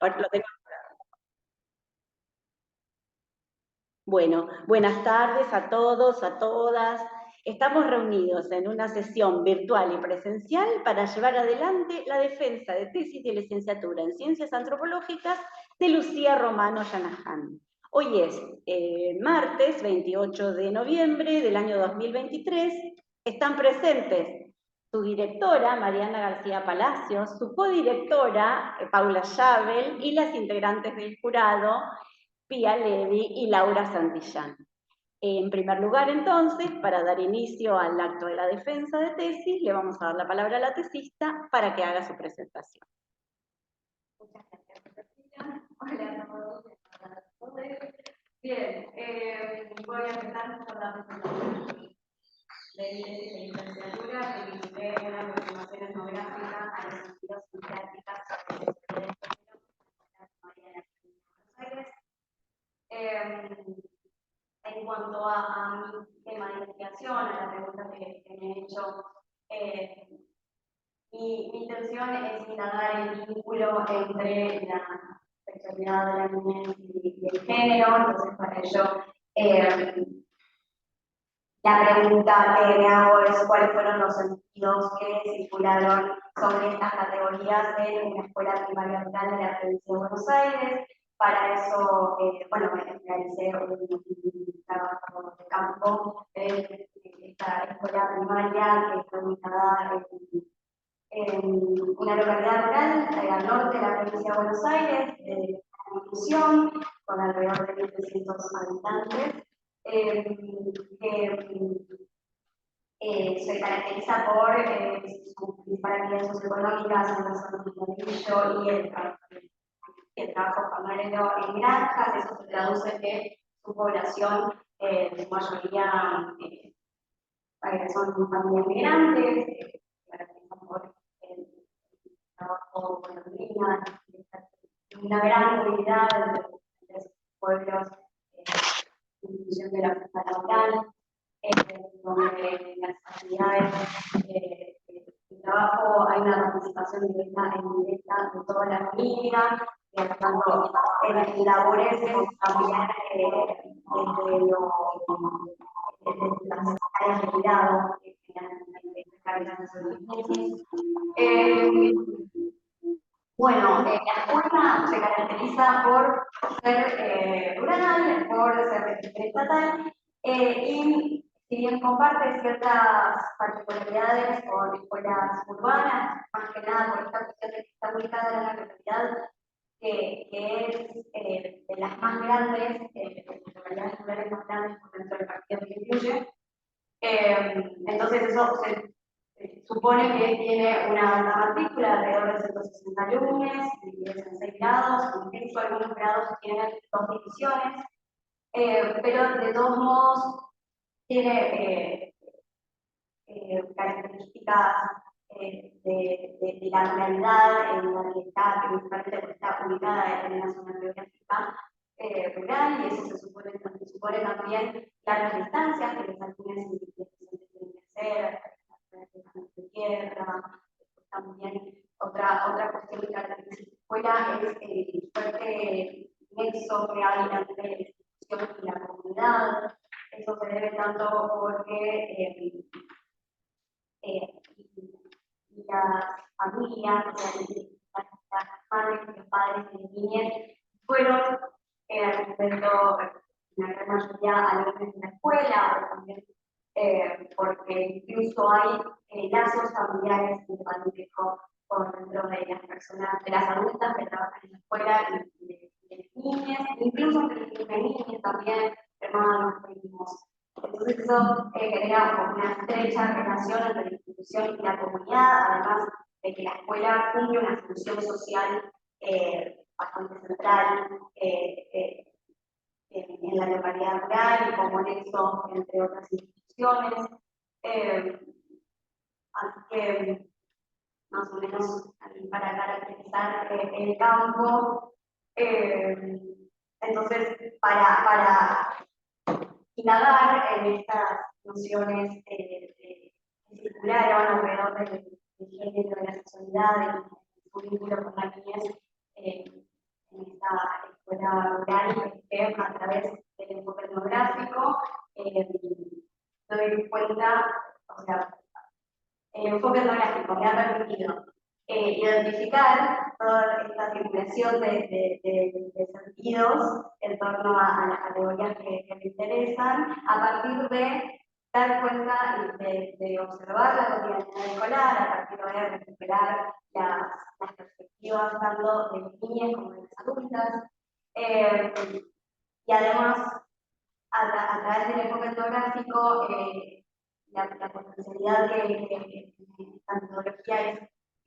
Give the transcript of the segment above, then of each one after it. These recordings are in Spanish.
Ahora lo tengo. Bueno, buenas tardes a todos, a todas. Estamos reunidos en una sesión virtual y presencial para llevar adelante la defensa de tesis de licenciatura en Ciencias Antropológicas de Lucía Romano Yanaján. Hoy es martes 28 de noviembre del año 2023. Están presentes su directora, Mariana García Palacios, su codirectora, Paula Llavel, y las integrantes del jurado, Pía Levi y Laura Santillán. En primer lugar, entonces, para dar inicio al acto de la defensa de tesis, le vamos a dar la palabra a la tesista para que haga su presentación. Muchas gracias, Cecilia. Hola a todos. Bien, voy a empezar con la presentación de mi tesis de licenciatura, que vinculé una aproximación etnográfica a los sentidos y prácticas sobre la historia del género en la María de la Buenos Aires. En cuanto a mi tema de investigación, a la pregunta que me he hecho, mi intención es indagar el vínculo entre la sexualidad de la niñez y el género. Entonces, para ello, la pregunta que me hago es cuáles fueron los sentidos que circularon sobre estas categorías en una escuela primaria rural de la provincia de Buenos Aires. Para eso, bueno, realicé un trabajo de campo en esta escuela primaria que fue ubicada en una localidad rural al norte de la provincia de Buenos Aires, de Constitución, con alrededor de 1.300 habitantes, que se caracteriza por su principal actividad socioeconómica, en la zona del ladrillo y el trabajo camarero en granjas. Eso se traduce en que su población, en su mayoría, son familias migrantes, que se caracterizan por el trabajo con los niños, una gran movilidad de los pueblos en función de la oferta laboral, donde las actividades de trabajo hay una participación directa e indirecta de toda la familia, tanto en labores también desde las áreas de cuidado que finalmente realizan sus bueno, la escuela se caracteriza por ser rural, por ser registro estatal, y si bien comparte ciertas particularidades con escuelas urbanas, más que nada por esta cuestión de que está ubicada en una localidad que es de las más grandes, de las localidades rurales más grandes por dentro del partido que incluye. Entonces eso se supone que tiene una alta matrícula de alrededor de 160 alumnos, divididos en 6 grados, incluso algunos grados tienen 2 divisiones, pero de todos modos tiene características de la ruralidad en la que está, principalmente está ubicada en una zona geográfica rural, y eso se supone también largas distancias que los alumnos tienen que hacer, de tierra. También otra cuestión que caracteriza la escuela es el fuerte nexo que hay entre la institución y la comunidad. Eso se debe tanto porque las familias, las madres y los padres de niñas fueron en algún momento, en la gran mayoría, alumnos de la escuela, o también porque incluso hay lazos familiares de parentesco por dentro de las personas, de las adultas que trabajan en la escuela y de las niñas, incluso entre las niñas también, hermanos, primos. Entonces eso genera como una estrecha relación entre la institución y la comunidad, además de que la escuela cumple una función social bastante central en la localidad rural y como nexo entre otras instituciones. Así que, más o menos, para caracterizar el campo, entonces, para indagar en estas nociones que circularon alrededor del género, de la sexualidad y su vínculo con la niñez, África rural, que a través del enfoque etnográfico doy cuenta, o sea, el enfoque etnográfico me ha permitido identificar toda esta circulación de sentidos en torno a las categorías que me interesan, a partir de dar cuenta de observar la cotidianidad escolar, a partir de recuperar las perspectivas tanto de las niñas como de las adultas, y además, a través del enfoque etnográfico, la potencialidad que la metodología es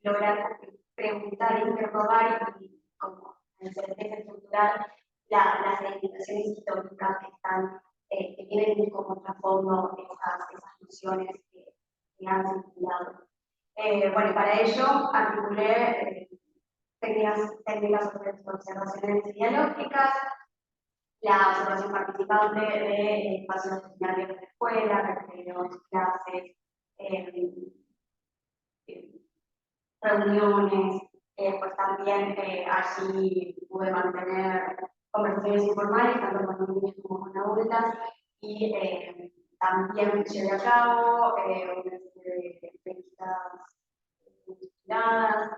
lograr preguntar, interrogar y, como en el certeza estructural, las reivindicaciones históricas que están, que tienen como trasfondo esas nociones que han circulado. Bueno, para ello articulé técnicas de observaciones dialógicas, la observación participante de espacios ordinarios de la escuela, recreos, clases, reuniones, pues también allí pude mantener conversaciones informales, tanto con niños como con adultas, y también llevé a cabo una serie de entrevistas estructuradas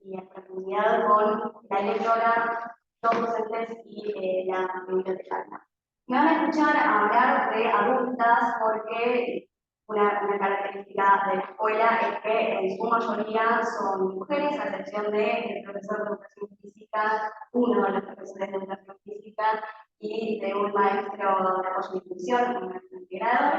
y en profundidad con la lectora, dos docentes y la bibliotecaria. Me van a escuchar hablar de adultas porque una característica de la escuela es que en su mayoría son mujeres, a excepción del profesor de educación física, uno de los profesores de educación física y de un maestro de apoyo de inclusión, un maestro integrador.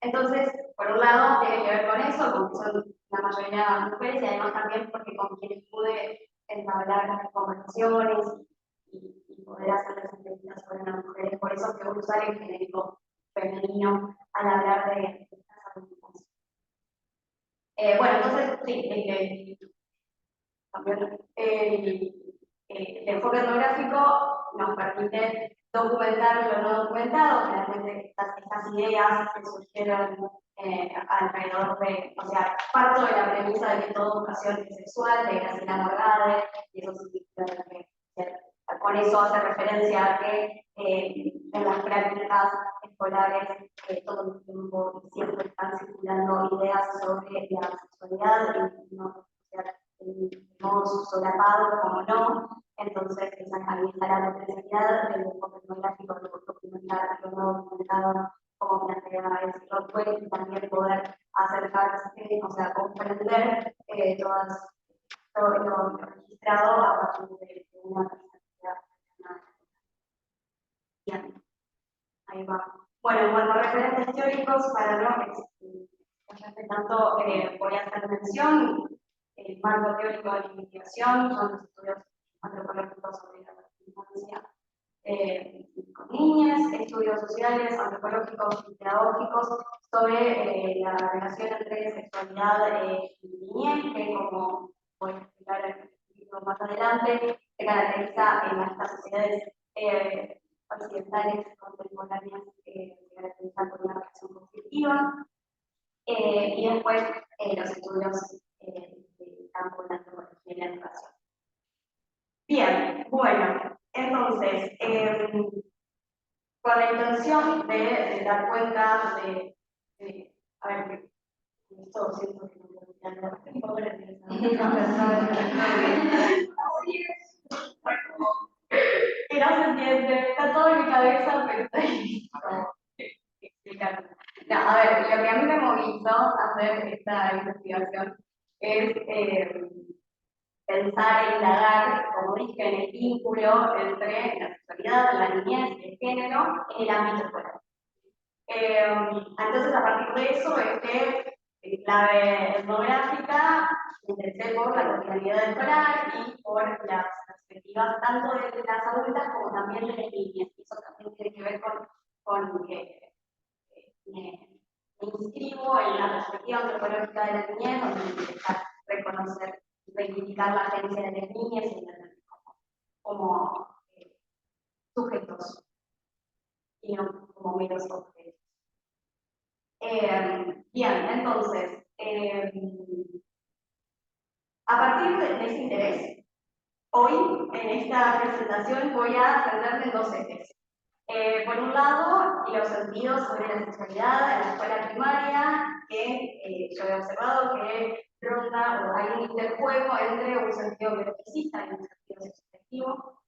Entonces, por un lado, tiene que ver con eso, con que son la mayoría mujeres, y además también porque con quienes pude entablar conversaciones y poder hacer las entrevistas sobre las mujeres. Por eso que voy a usar el genérico femenino al hablar de estas adultas. Bueno, entonces, sí, también el enfoque etnográfico nos permite documentar lo no documentado, generalmente estas ideas que surgieron alrededor de, o sea, parto de la premisa de que toda educación es sexual, de Graciela Morgade, y eso significa que con eso hace referencia a que en las prácticas escolares todo el tiempo siempre están circulando ideas sobre la sexualidad, y no, o sea, de modo solapado como no. Entonces, ahí está la potencialidad del enfoque etnográfico, de documentar lo no documentado, como plantea el señor Puig, y también poder acercarse, o sea, comprender todo lo registrado a partir de una perspectiva. Bien, ahí va. Bueno, en cuanto a referentes teóricos, para no extenderme tanto, voy a hacer mención. El marco teórico de la investigación son los estudios antropológicos sobre la infancia con niñas, estudios sociales, antropológicos y pedagógicos sobre la relación entre sexualidad y niñez, que, como voy a explicar más adelante, se caracteriza en estas sociedades occidentales contemporáneas, se caracterizan por una relación conflictiva. Y después los estudios del campo de la antropología y la educación. Bien, bueno, entonces, con la intención de dar cuenta a ver, esto siento que y no se entiende, está todo en mi cabeza, pero está explicando. No, a ver, lo que a mí me movilizó a hacer esta investigación es pensar e indagar, como dije, en el vínculo entre la sexualidad, la niñez y el género en el ámbito escolar. Entonces, a partir de eso, es que en clave etnográfica me interesé por la cotidianidad escolar y por las perspectivas tanto de las adultas como también de las niñas. Eso también tiene que ver con que me inscribo en la perspectiva antropológica de la niñez, donde me interesa reconocer y reivindicar la agencia de las niñas y entenderlas como sujetos y no como meros objetos. Bien, entonces, a partir de ese interés, hoy, en esta presentación, voy a centrarme en dos ejes. Por un lado, los sentidos sobre la sexualidad en la escuela primaria, que yo he observado que ronda o hay un interjuego entre un sentido biologicista y un sentido sexoafectivo.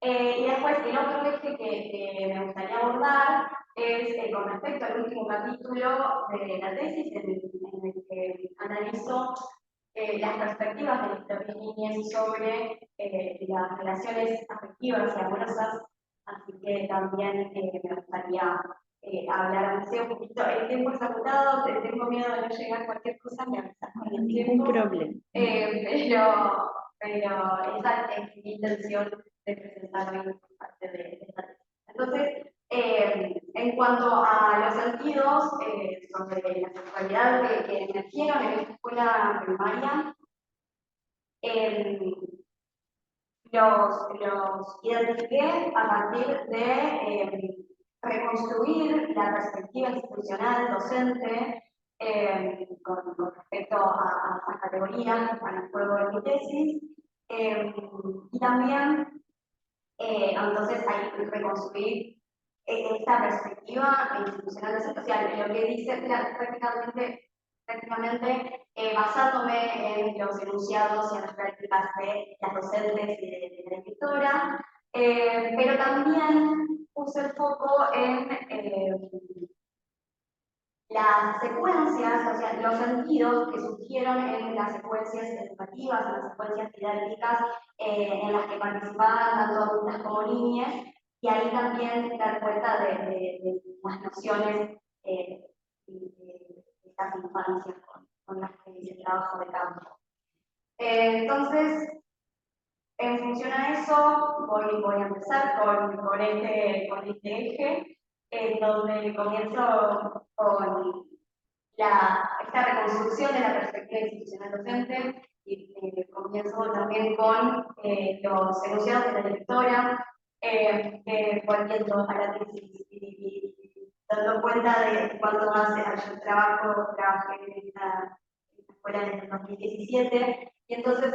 Y después el otro eje que me gustaría abordar es con respecto al último capítulo de la tesis en el que analizo las perspectivas de las niñas sobre las relaciones afectivas y amorosas, así que también me gustaría hablar un poquito. El tiempo es apurado, tengo miedo de no llegar a cualquier cosa, me avisas con el tiempo. Ningún problema. Pero esa es mi intención de presentar hoy por parte de esta tesis. Entonces, en cuanto a los sentidos sobre la sexualidad que emergieron en esta escuela primaria, los identifiqué a partir de reconstruir la perspectiva institucional docente con respecto a estas categorías que están en juego de mi tesis, y también entonces ahí reconstruir esta perspectiva institucional docente, o sea, lo que dice prácticamente basándome en los enunciados y en las prácticas de las docentes y de la escritora, pero también puse el foco en las secuencias, o sea, los sentidos que surgieron en las secuencias educativas, en las secuencias didácticas en las que participaban tanto adultas como niñas, y ahí también dar cuenta de las nociones de estas infancias con las que hice trabajo de campo. Entonces, en función a eso, voy a empezar con este eje, donde comienzo con esta reconstrucción de la perspectiva institucional docente, y comienzo también con los enunciados de la directora, que fue quien trabaja la tesis, y dando cuenta de cuánto hace yo trabajé en esta escuela en el 2017, y entonces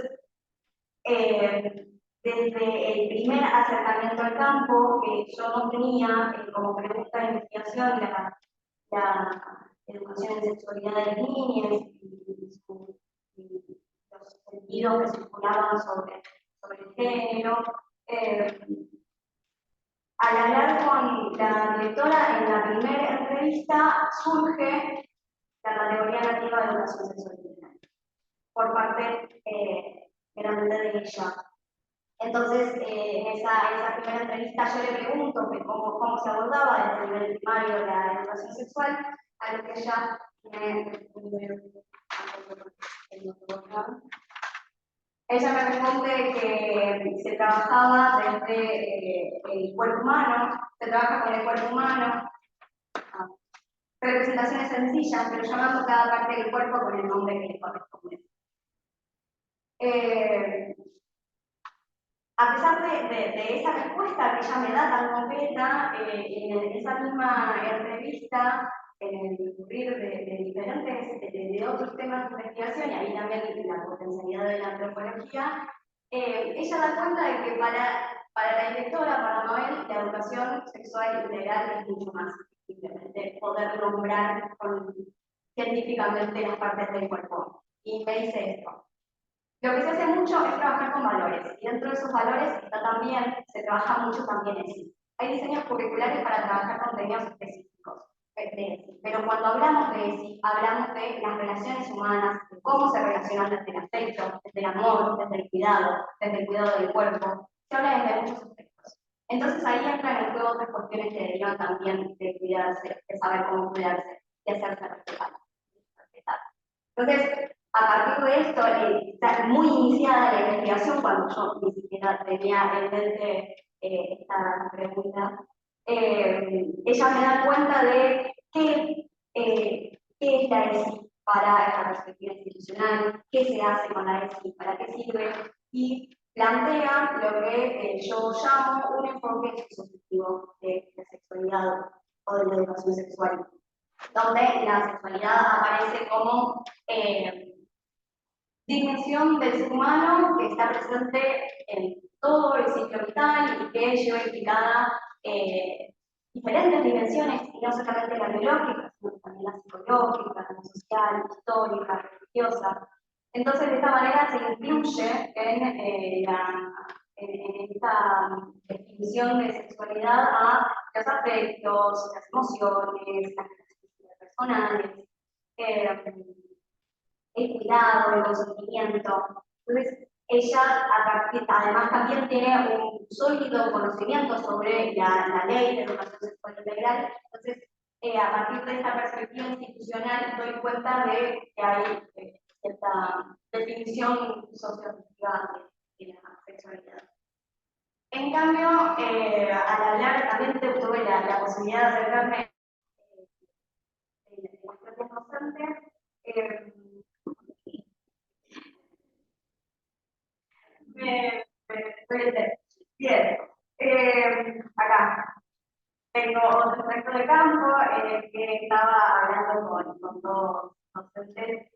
desde el primer acercamiento al campo, que yo no tenía como pregunta de investigación la educación en sexualidad de las niñas y los sentidos que circulaban sobre el género. Al hablar con la directora en la primera entrevista surge la categoría nativa de educación sexual integral por parte grande de ella. Entonces, en esa primera entrevista yo le pregunto que cómo se abordaba desde el nivel primario la educación sexual, a lo que ella me responde que se trabajaba desde el cuerpo humano, se trabaja con el cuerpo humano, representaciones sencillas, pero llamando cada parte del cuerpo con el nombre que le corresponde. A pesar de esa respuesta que ella me da tan concreta, en esa misma entrevista, en el discurrir de diferentes, de otros temas de investigación, y ahí también la potencialidad de la antropología, ella da cuenta de que para la directora, para Noel, la educación sexual integral es mucho más, simplemente poder nombrar científicamente las partes del cuerpo. Y me dice esto. Lo que se hace mucho es trabajar con valores, y dentro de esos valores se trabaja mucho también ESI. Hay diseños curriculares para trabajar contenidos específicos de ESI, pero cuando hablamos de ESI, hablamos de las relaciones humanas, de cómo se relacionan desde el afecto, desde el amor, desde el cuidado del cuerpo. Se habla desde muchos aspectos. Entonces ahí entran en juego otras cuestiones que derivan también de cuidarse, de saber cómo cuidarse, de hacerse respetar. Entonces, a partir de esto, está muy iniciada la investigación, cuando yo ni siquiera tenía en mente esta pregunta, ella me da cuenta de qué es la ESI para esta perspectiva institucional, qué se hace con la ESI, para qué sirve, y plantea lo que yo llamo un enfoque subjetivo de la sexualidad o de la educación sexual, donde la sexualidad aparece como dimensión del ser humano que está presente en todo el ciclo vital y que lleva implicada diferentes dimensiones, y no solamente la biológica, sino también la psicológica, la social, histórica, religiosa. Entonces, de esta manera se incluye en esta definición de sexualidad a los afectos, las emociones, las características personales, el cuidado, el consentimiento. Entonces, ella además también tiene un sólido conocimiento sobre la ley de educación sexual integral. Entonces, a partir de esta perspectiva institucional, doy cuenta de que hay cierta definición socioafectiva de la sexualidad. En cambio, al hablar, también tuve la posibilidad de acercarme de cuestiones docentes. Bien, acá tengo otro proyecto de campo que estaba hablando con dos docentes,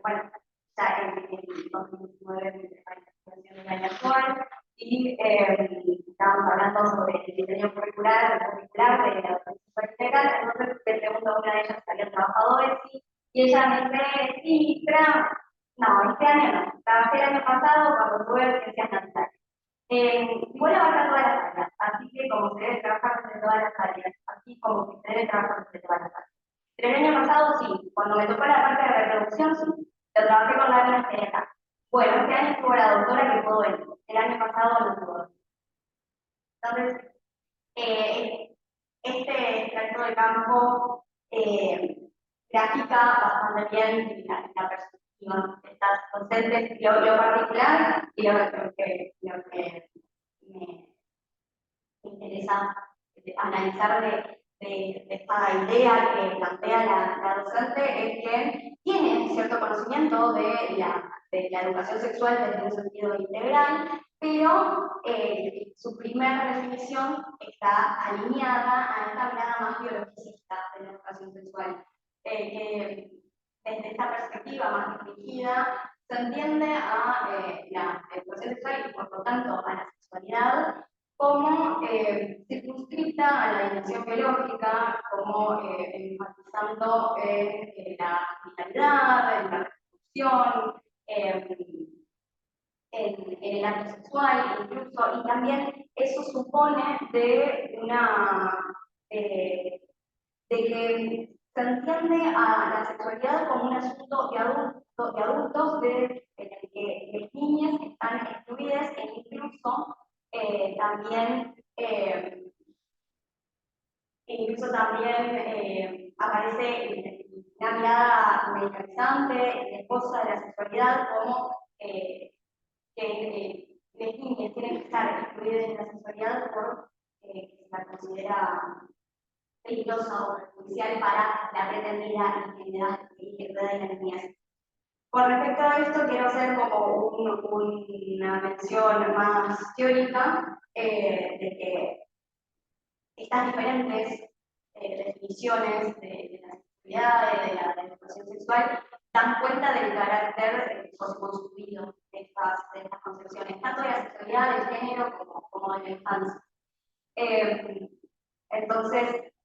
bueno, ya en 2019 la implementación del año actual, y estábamos hablando sobre el diseño curricular de la educación integral. Entonces le pregunto a una de ellas que había trabajado ESI, y ella me dice, sí, pero no, este año no, trabajé el año pasado cuando tuve ciencias naturales. Igual abarca todas las áreas, así que como se debe trabajar desde todas las áreas, así como que se debe trabajar desde todas las áreas. Pero el año pasado sí, cuando me tocó la parte de reproducción, sí, lo trabajé con la misma genética. Bueno, este año estuvo la doctora que pudo venir, el año pasado no pudo. Entonces, este tracto de campo grafica bastante bien la perspectiva de estas docentes, lo particular y lo que me interesa analizar de esta idea que plantea la docente es que tiene cierto conocimiento de la educación sexual desde un sentido integral, pero su primera definición está alineada a esta mirada más biologicista de la educación sexual. Desde esta perspectiva más dirigida se entiende a la educación sexual y por lo tanto a la sexualidad como circunscrita a la dimensión biológica, como enfatizando en la vitalidad, en la reproducción, en el acto sexual incluso, y también eso supone de que se entiende a la sexualidad como un asunto de adultos en el que las niñas están excluidas e incluso también aparece una mirada medicalizante y esposa de la sexualidad como que las niñas tienen que estar excluidas de la sexualidad por que se la considera peligrosa o perjudicial para la pretendida integridad de las niñas. Con respecto a esto, quiero hacer como una mención más teórica de que estas diferentes definiciones de la sexualidad, de la educación sexual, dan cuenta del carácter construido de estas concepciones, tanto de la sexualidad, del género, como de la infancia. Entonces,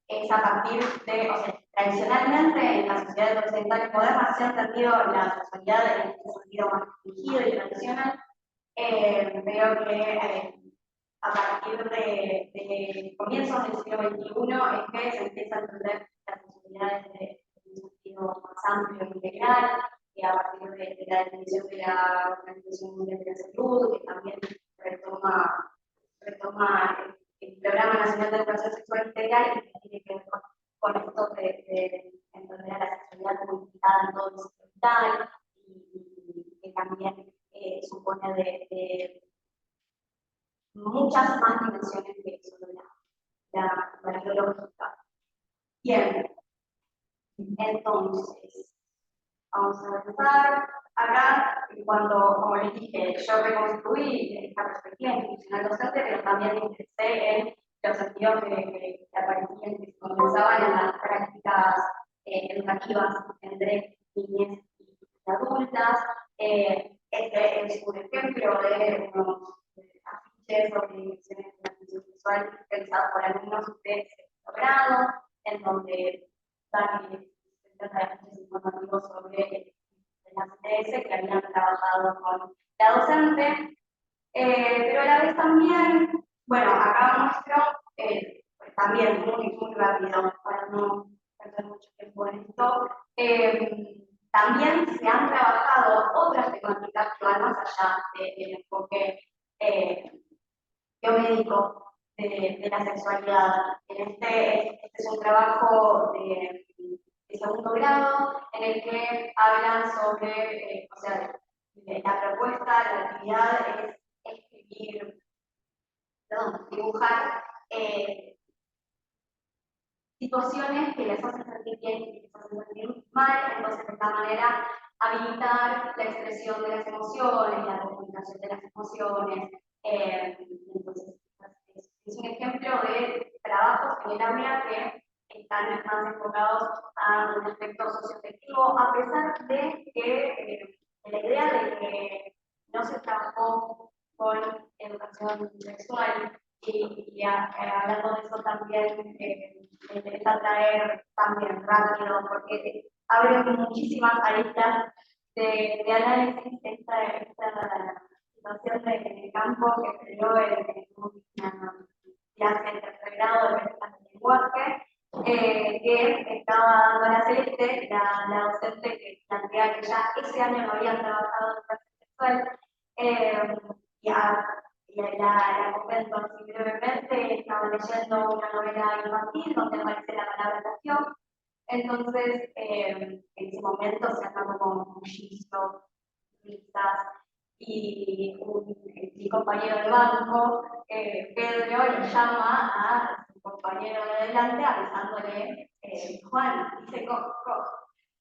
es a partir de, o sea, tradicionalmente en las sociedades occidentales modernas se ha entendido la sexualidad en este sentido más rígido y tradicional. Veo que a partir de comienzos del siglo XXI es que se empieza a entender las sexualidades de un sentido más amplio e integral, y a partir de la definición de la Organización Mundial de la Salud, que también retoma el Programa Nacional de Educación Sexual Integral, y que tiene que ver con esto de entender a la sexualidad como implicada en todo el ciclo vital, y que también supone de muchas más dimensiones que solo la biológica. Bien, entonces, vamos a empezar. Acá, como les dije, yo reconstruí esta perspectiva institucional docente, pero también me interesé en los sentidos que aparecían, que comenzaban en las prácticas educativas entre niñas y adultas. Este es un ejemplo de unos afiches sobre direcciones de la atención sexual realizados por alumnos de sexto grado, en donde dan afiches informativos sobre las ITS que habían trabajado con la docente. Pero a la vez también, bueno, acá muestro, pues también muy rápido, para no perder mucho tiempo en esto, también se han trabajado otras temáticas que van más allá del enfoque biomédico de la sexualidad. Este es un trabajo de segundo grado en el que hablan sobre, o sea, la propuesta, la actividad es escribir, perdón, dibujar situaciones que les hacen sentir bien y que les hacen sentir mal, entonces de esta manera habilitar la expresión de las emociones, la comunicación de las emociones. Entonces, es un ejemplo de trabajos en el aula que están más enfocados a un aspecto socioafectivo, a pesar de que la idea de que no se trabajó con educación sexual y hablando de eso también me interesa traer también rápido, porque abre muchísimas aristas de análisis esta situación de campo que se dio en una clase de tercer grado de lenguaje, que estaba dando la Celeste, la docente que plantea que ya ese año no habían trabajado en clase sexual, y la comento así brevemente. Estaba leyendo una novela infantil donde aparece la palabra emoción. Entonces, en ese momento se arma como un muchísimo, risas, y mi compañero de banco, Pedro, le llama a su compañero de adelante avisándole, Juan, dice cojo.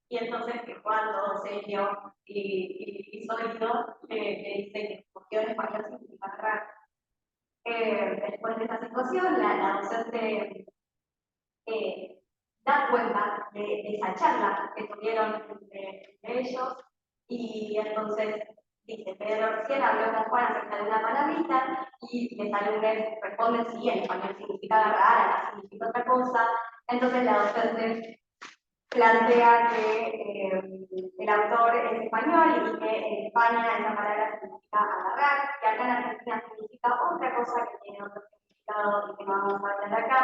Y entonces que Juan, todo serio y sólido, le dice que cogió en español significa raro. Después de esa situación, la docente da cuenta de esa charla que tuvieron entre ellos, y entonces dice, Pedro recién habló con Juan acerca de una palabrita, y los alumnos responden sí, en español significa agarrar, acá significa otra cosa. Entonces la docente plantea que el autor es español y que en España esa palabra significa agarrar, que acá en Argentina significa otra cosa que tiene otro significado y que no vamos a hablar acá,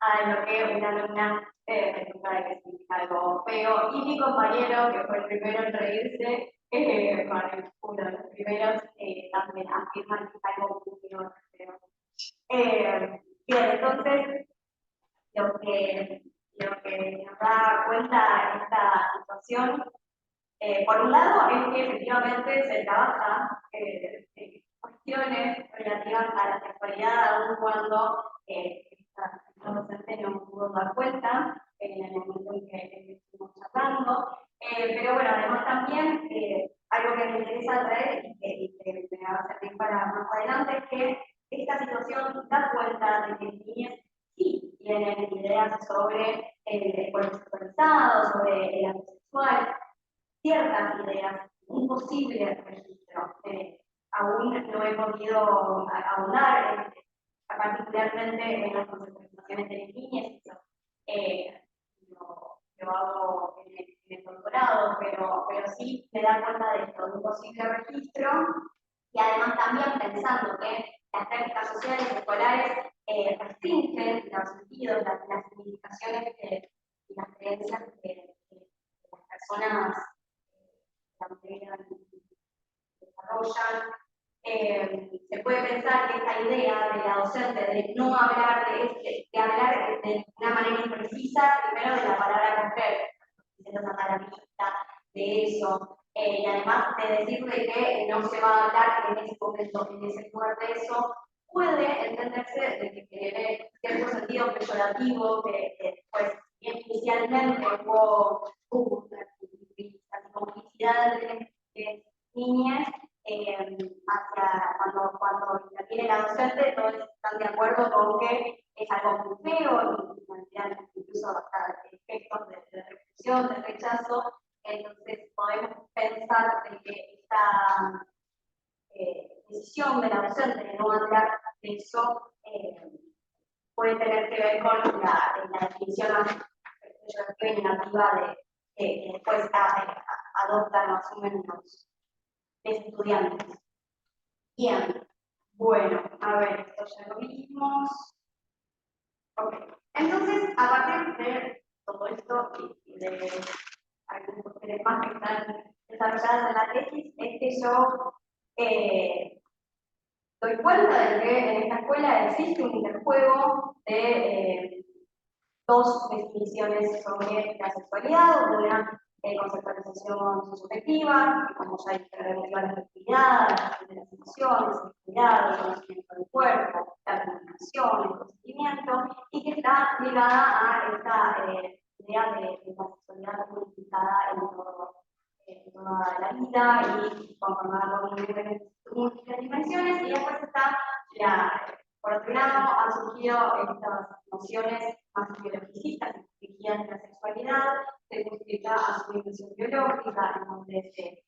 a lo que una alumna resulta de que significa algo feo. Y mi compañero, que fue el primero en reírse, uno de los primeros, también afirma que es algo muy feo. Bien, entonces, lo que nos da cuenta en esta situación, por un lado, es que efectivamente se trabaja cuestiones relativas a la sexualidad, aun cuando esta docente no pudo dar cuenta en el momento en que estuvimos charlando. Pero bueno, además también, algo que me interesa traer y que me va a servir para más adelante, es que esta situación da cuenta de que las niñas sí tienen ideas sobre el cuerpo sexualizado, sobre el acto sexual, ciertas ideas, un posible registro. Aún no he podido abundar particularmente en las conceptualizaciones de las niñas, lo hago en el doctorado, pero sí me da cuenta de esto, de un posible registro, y además también pensando que las prácticas sociales escolares restringen los sentidos, las significaciones y las creencias que las personas desarrollan. Se puede pensar que esta idea de la docente de no hablar de hablar de una manera imprecisa, primero de la palabra mujer, diciendo esa palabrita, de eso, y además de decirle que no se va a hablar en ese momento, en ese lugar de eso, puede entenderse de que tiene cierto sentido peyorativo, que pues inicialmente hubo complicidad entre niñas, hacia cuando interviene la docente, todos están de acuerdo con que es algo muy feo y plantean incluso hasta efectos de repulsión, de rechazo. Entonces podemos pensar docente de no hablar de eso puede tener que ver con la definición más peyorativa y negativa que después adoptan o asumen los estudiantes. Bien, bueno, a ver, esto ya lo vimos. Ok, entonces, a partir de todo esto y de algunas cuestiones más que están desarrolladas en la tesis, es que yo doy cuenta de que en esta escuela existe un interjuego de dos definiciones sobre la sexualidad, una conceptualización subjetiva, que como ya dije, relativa a la afectividad, de las emociones, la actividad, el conocimiento del cuerpo, la comunicación, el consentimiento, y que está ligada a esta idea de la sexualidad unificada en toda la vida y conformada por múltiples dimensiones, y después está por otro lado, han surgido estas nociones más biologicistas que guían la sexualidad, se justifica a su dimensión biológica, en donde se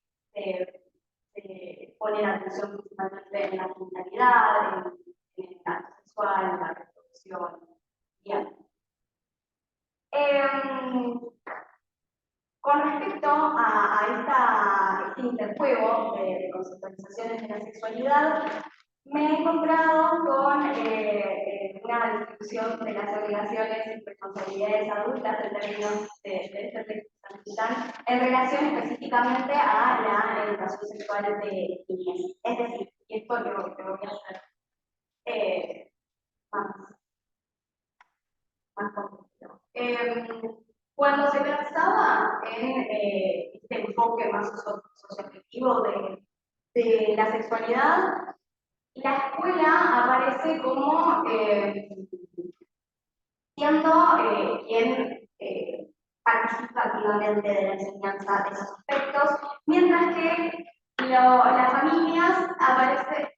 pone la atención principalmente en la genitalidad, en el acto sexual, en la reproducción. Bien. Con respecto a este interjuego de conceptualizaciones de la sexualidad, me he encontrado con una discusión de las obligaciones y responsabilidades adultas en términos de este texto en relación específicamente a la educación sexual de niñez. Es decir, y esto lo que voy a hacer más complejo. Cuando se pensaba en este enfoque más socioafectivo de la sexualidad, la escuela aparece como siendo quien participa activamente de la enseñanza de esos aspectos, mientras que las familias aparecen.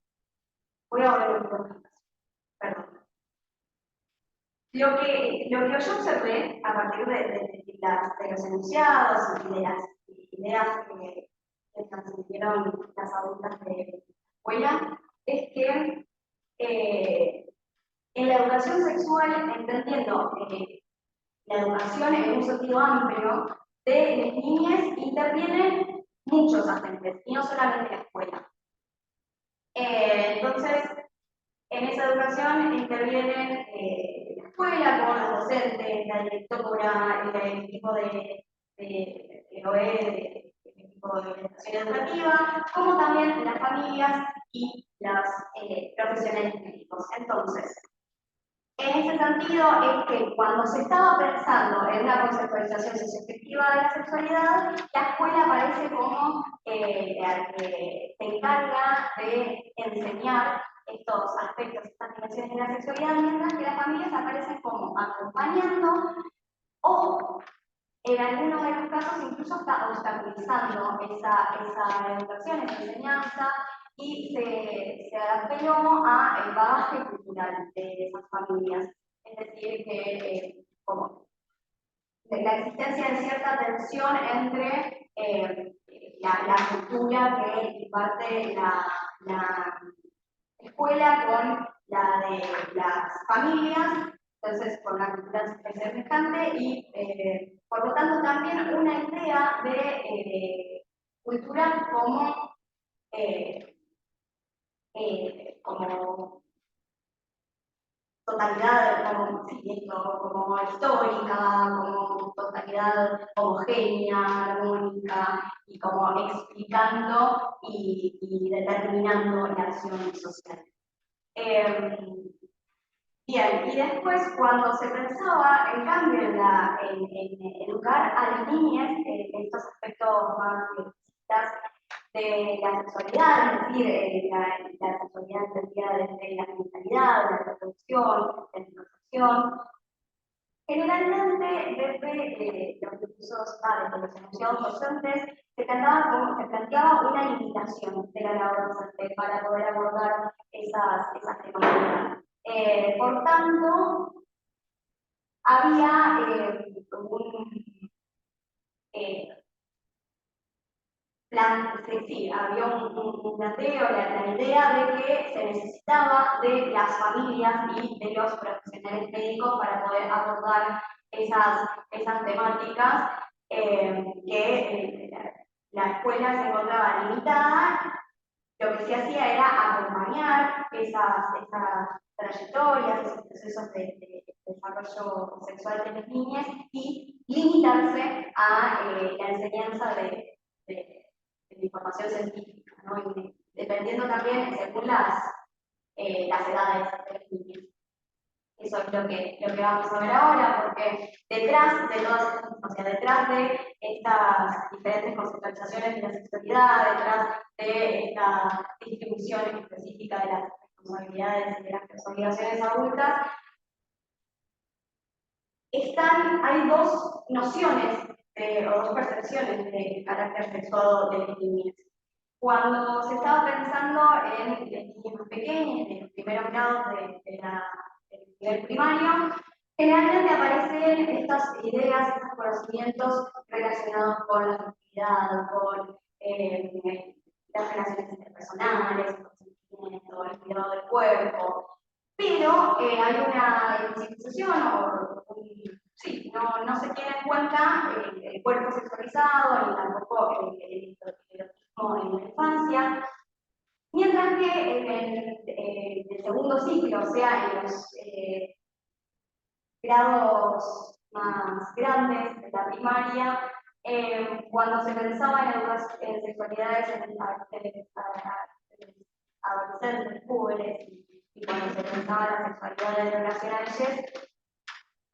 Voy a volver un poco más, perdón. Lo que yo observé a partir de los enunciados y de las ideas que transmitieron las adultas de la escuela es que en la educación sexual, entendiendo la educación en un sentido amplio de las niñas, intervienen muchos agentes y no solamente la escuela. Entonces, en esa educación intervienen la escuela con los docentes, la directora, el equipo de OE, el equipo de orientación educativa, como también las familias y los profesionales médicos. Entonces, en ese sentido es que cuando se estaba pensando en una conceptualización socioafectiva de la sexualidad, la escuela aparece como la que se encarga de enseñar estos aspectos, estas dimensiones de la sexualidad, mientras que las familias aparecen como acompañando o en algunos de los casos incluso está obstaculizando esa educación, esa enseñanza, y se apeló a el bagaje cultural de esas familias. Es decir, que como la existencia de cierta tensión entre la cultura que imparte la escuela con la de las familias, entonces con la cultura semejante y por lo tanto también una idea de cultural como totalidad, como histórica, como totalidad homogénea, armónica, y como explicando y determinando la acción social. Bien, y después cuando se pensaba, en cambio, en educar a las niñas en estos aspectos más biologistas de la sexualidad, es decir, la sexualidad entendida desde la genitalidad, la reproducción, la reproducción, generalmente desde los discursos, desde los enunciados docentes, se planteaba una limitación de la labor docente para poder abordar esas temáticas. Por tanto, había sí, había un planteo, la idea de que se necesitaba de las familias y de los profesionales médicos para poder abordar esas temáticas que la escuela se encontraba limitada. Lo que se hacía era acompañar esas trayectorias, esos procesos de desarrollo sexual de las niñas y limitarse a la enseñanza de información científica, ¿no? Y dependiendo también según las edades de las niñas. Eso es lo que vamos a ver ahora, porque detrás de todas estas, o sea, detrás de estas diferentes conceptualizaciones de la sexualidad, detrás de esta distribución específica de las responsabilidades y de las obligaciones adultas, hay dos nociones o dos percepciones de carácter sexuado de las niñas. Cuando se estaba pensando en las niñas más pequeñas, en los primeros grados del nivel primario, generalmente aparecen estas ideas, estos conocimientos relacionados con la afectividad, con las relaciones interpersonales, el consentimiento, el cuidado del cuerpo. Pero hay una invisibilización sí, no se tiene en cuenta el cuerpo sexualizado, ni tampoco el erotismo en la infancia, mientras que en el segundo ciclo, o sea, en los grados más grandes de la primaria, cuando se pensaba en sexualidades en adolescentes, jóvenes, y cuando se pensaba en las sexualidades relacionales,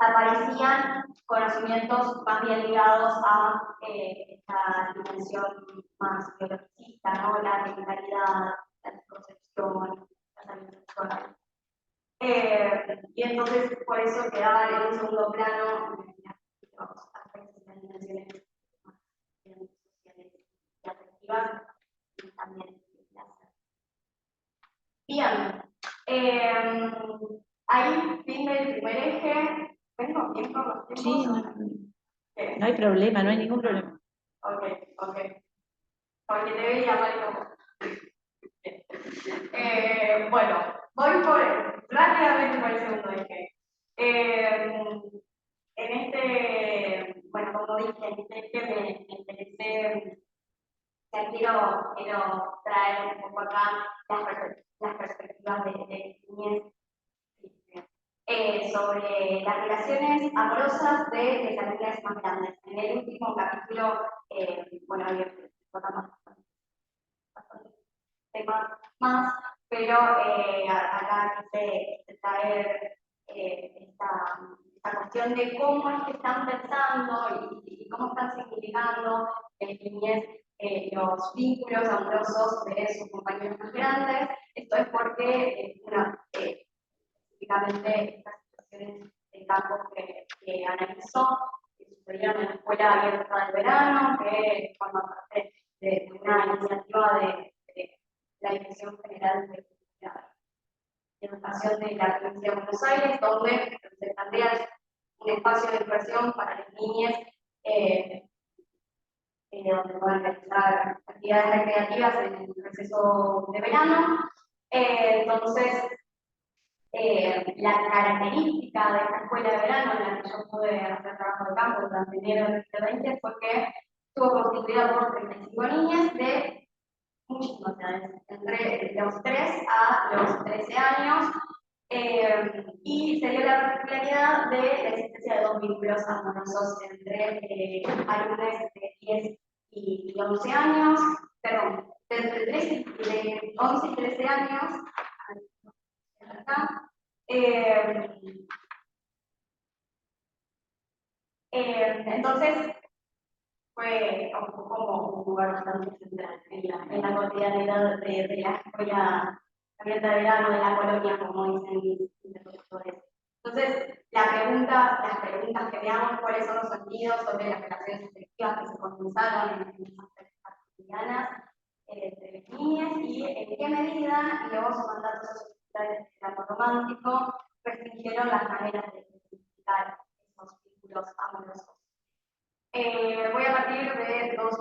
aparecían conocimientos más bien ligados a esta dimensión más biologicista, ¿no? La genitalidad, la anticoncepción, la salud sexual. Y entonces por eso quedaban en un segundo plano los aspectos de las dimensiones más sociales y afectivas y también placer. Bien, ahí fin del primer eje. ¿Vengo bien con los tiempos? Sí, no hay problema, no hay ningún problema. Ok. Porque te veía mal como. Bueno, voy rápidamente por el segundo eje. Bueno, como dije, en este eje me interesé, quiero traer un poco acá las perspectivas de niñez sobre las relaciones amorosas de familias más grandes. En el último capítulo, bueno, tocamos bastantes temas más, pero acá quise traer esta cuestión de cómo es que están pensando y cómo están significando los vínculos amorosos de sus compañeros más grandes. Esto es porque, específicamente, estas situaciones de campo que analizó, que sucedieron en la Escuela Abierta del Verano, que forma parte de una iniciativa de la Dirección General de Educación de la Provincia de Buenos Aires, donde se plantea un espacio de diversión para las niñas, donde pueden realizar actividades recreativas en el receso de verano. Entonces, la característica de esta escuela de verano en la que yo pude hacer trabajo de campo durante enero de 2020 fue que estuvo constituida por 35 niñas de muchísimas edades, entre los 3 a los 13 años, y se dio la particularidad de la existencia de dos vínculos amorosos entre alumnos de 10 y 11 años, perdón, de 11 y 13 años, acá. Entonces, fue como un lugar bastante central en la cotidianidad de la escuela abierta de verano de la colonia, como dicen mis profesores. Entonces, las preguntas que veamos, cuáles son los sentidos sobre las relaciones afectivas que se condensaron en esas prácticas cotidianas de las niñas y en qué medida los mandatos sociales del amor romántico restringieron las maneras de identificar esos vínculos amorosos. Voy a partir de dos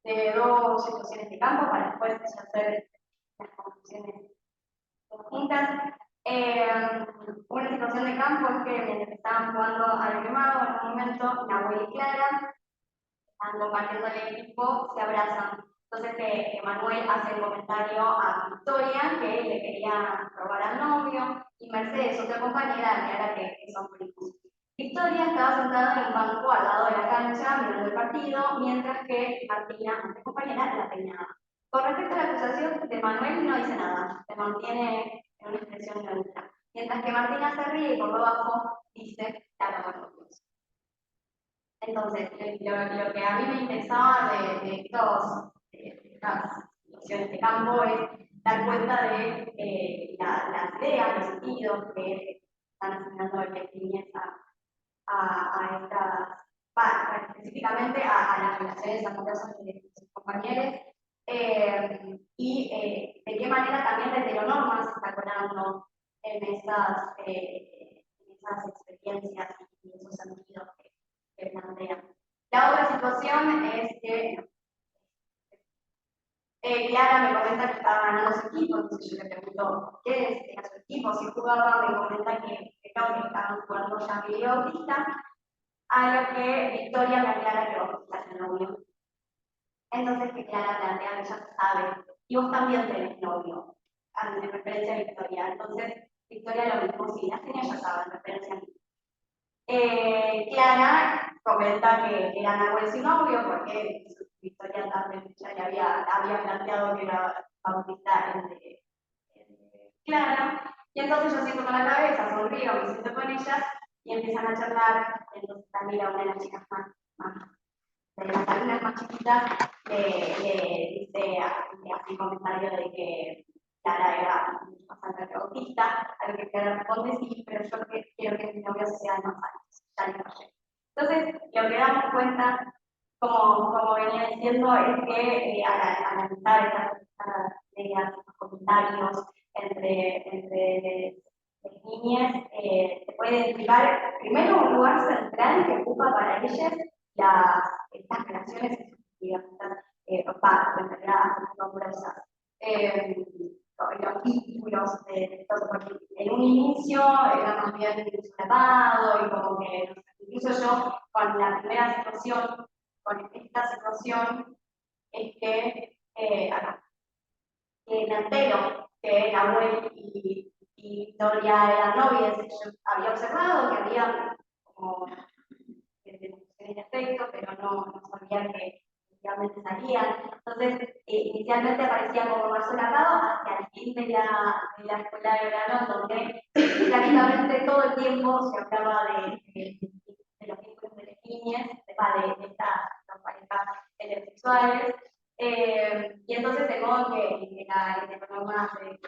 de dos situaciones de campo para después ya hacer las conclusiones conjuntas. Una situación de campo es que mientras estaban jugando al quemado, en un momento, Nahuel y Clara están compartiendo el equipo, se abrazan. Entonces Emanuel hace el comentario a Victoria que le quería robar al novio, y Mercedes, otra compañera, aclara que son primos. Victoria estaba sentada en un banco al lado de la cancha mirando el partido, mientras que Martina, otra compañera, la peinaba. Con respecto a la acusación de Manuel, no dice nada, se mantiene en una expresión neutra. Mientras que Martina se ríe y por lo bajo dice, claro, bueno, pues. Entonces, lo que a mí me interesaba de estas situaciones de campo es dar cuenta de las ideas, los sentidos que están enseñando las líneas a estas, específicamente a las relaciones amorosas de sus compañeros, y de qué manera también la heteronorma se está colando en esas experiencias y esos sentidos que plantean. La otra situación es que Clara me comenta que estaba ganando su equipo, entonces yo le pregunto qué era su equipo, si jugaba, me comenta que no, que estaban jugando Jackie y Bautista, a lo que Victoria me aclara que Bautista es el novio. Entonces que Clara plantea que ella sabe, y vos también tenés novio, en referencia a Victoria. Entonces, Victoria lo mismo, sí, las tenía ya saben, en referencia a mí. Clara comenta que era Nahuel su novio, porque Victoria también ya le había planteado que era Bautista el de Clara. Y entonces yo siento con la cabeza, sonrío, me siento con ellas y empiezan a charlar. Entonces también una de las chicas de las alumnas más chiquitas le dice así comentario de que Clara era más alta que Bautista, a lo que Clara responde sí, pero yo quiero que mis novios sean más altos, ya le fallé. Entonces, lo que damos cuenta, como venía diciendo, es que al analizar estas ideas, estos comentarios entre las niñas, se puede identificar primero un lugar central que ocupa para ellas estas relaciones efectivas, en realidad nombrosas, los vínculos de todo, porque en un inicio era más bien solapado y como que, incluso yo con la primera situación, con esta situación, es que me entero que Nahuel y Victoria eran novias, yo había observado que había como en efecto, pero no sabía que realmente salían. Entonces, inicialmente aparecía como más solapado hacia el fin de la escuela de verano, donde prácticamente todo el tiempo se hablaba de los vínculos de las niñas, de estas parejas heterosexuales. Y entonces, de modo que la heteronorma se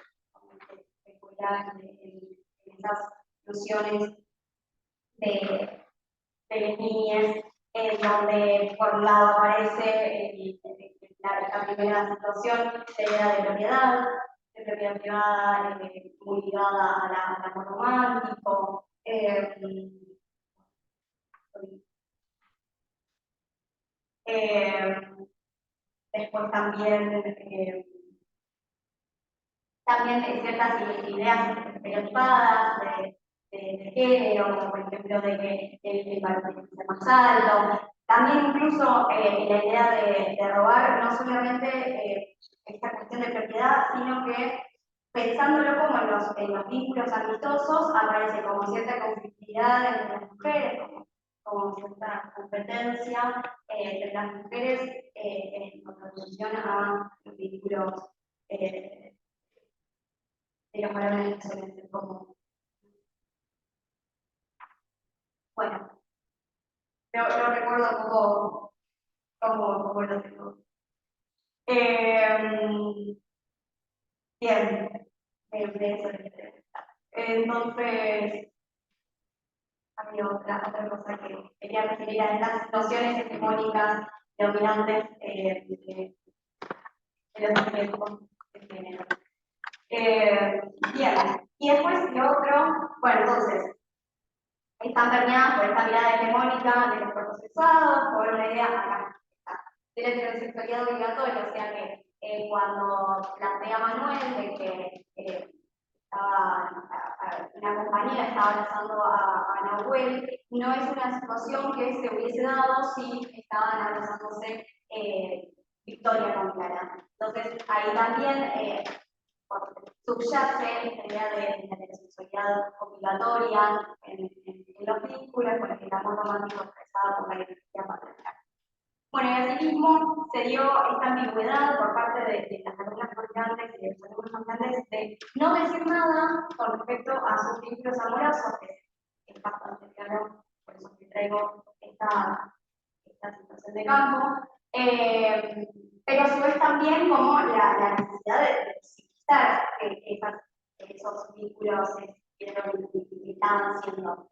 especular en esas nociones de las niñas, donde por un lado aparece la primera situación sería de propiedad privada, muy ligada al amor romántico. Después también ciertas ideas estereotipadas de género, como por ejemplo de que el varón es más alto. También incluso la idea de robar, no solamente esta cuestión de propiedad, sino que pensándolo como en los vínculos amistosos, aparece como cierta conflictividad entre las mujeres, como cierta competencia entre las mujeres en oposición a los vínculos de los varones que suelen ser como. Bueno, no recuerdo cómo lo tengo. Bien, entonces, había otra cosa que quería referir a estas nociones hegemónicas dominantes de los tiempos de género. Bien, y después lo otro, bueno, entonces, están permeadas por esta mirada hegemónica de los cuerpos sexuados, por una idea acá. de la heterosexualidad obligatoria, o sea que cuando plantea Manuel de que una compañera estaba abrazando a Nahuel, no es una situación que se hubiese dado si estaban abrazándose Victoria con Clara. Entonces, ahí también subyace esta idea de la heterosexualidad obligatoria en los vínculos, con el amor romántico expresado por la ideología patriarcal. Bueno, y asimismo se dio esta ambigüedad por parte de las alumnas estudiantes y de los alumnos estudiantes de no decir nada con respecto a sus vínculos amorosos, que es bastante claro, por eso que traigo esta situación de campo, pero a su vez también como la necesidad de psiquizar esos vínculos que estaban haciendo.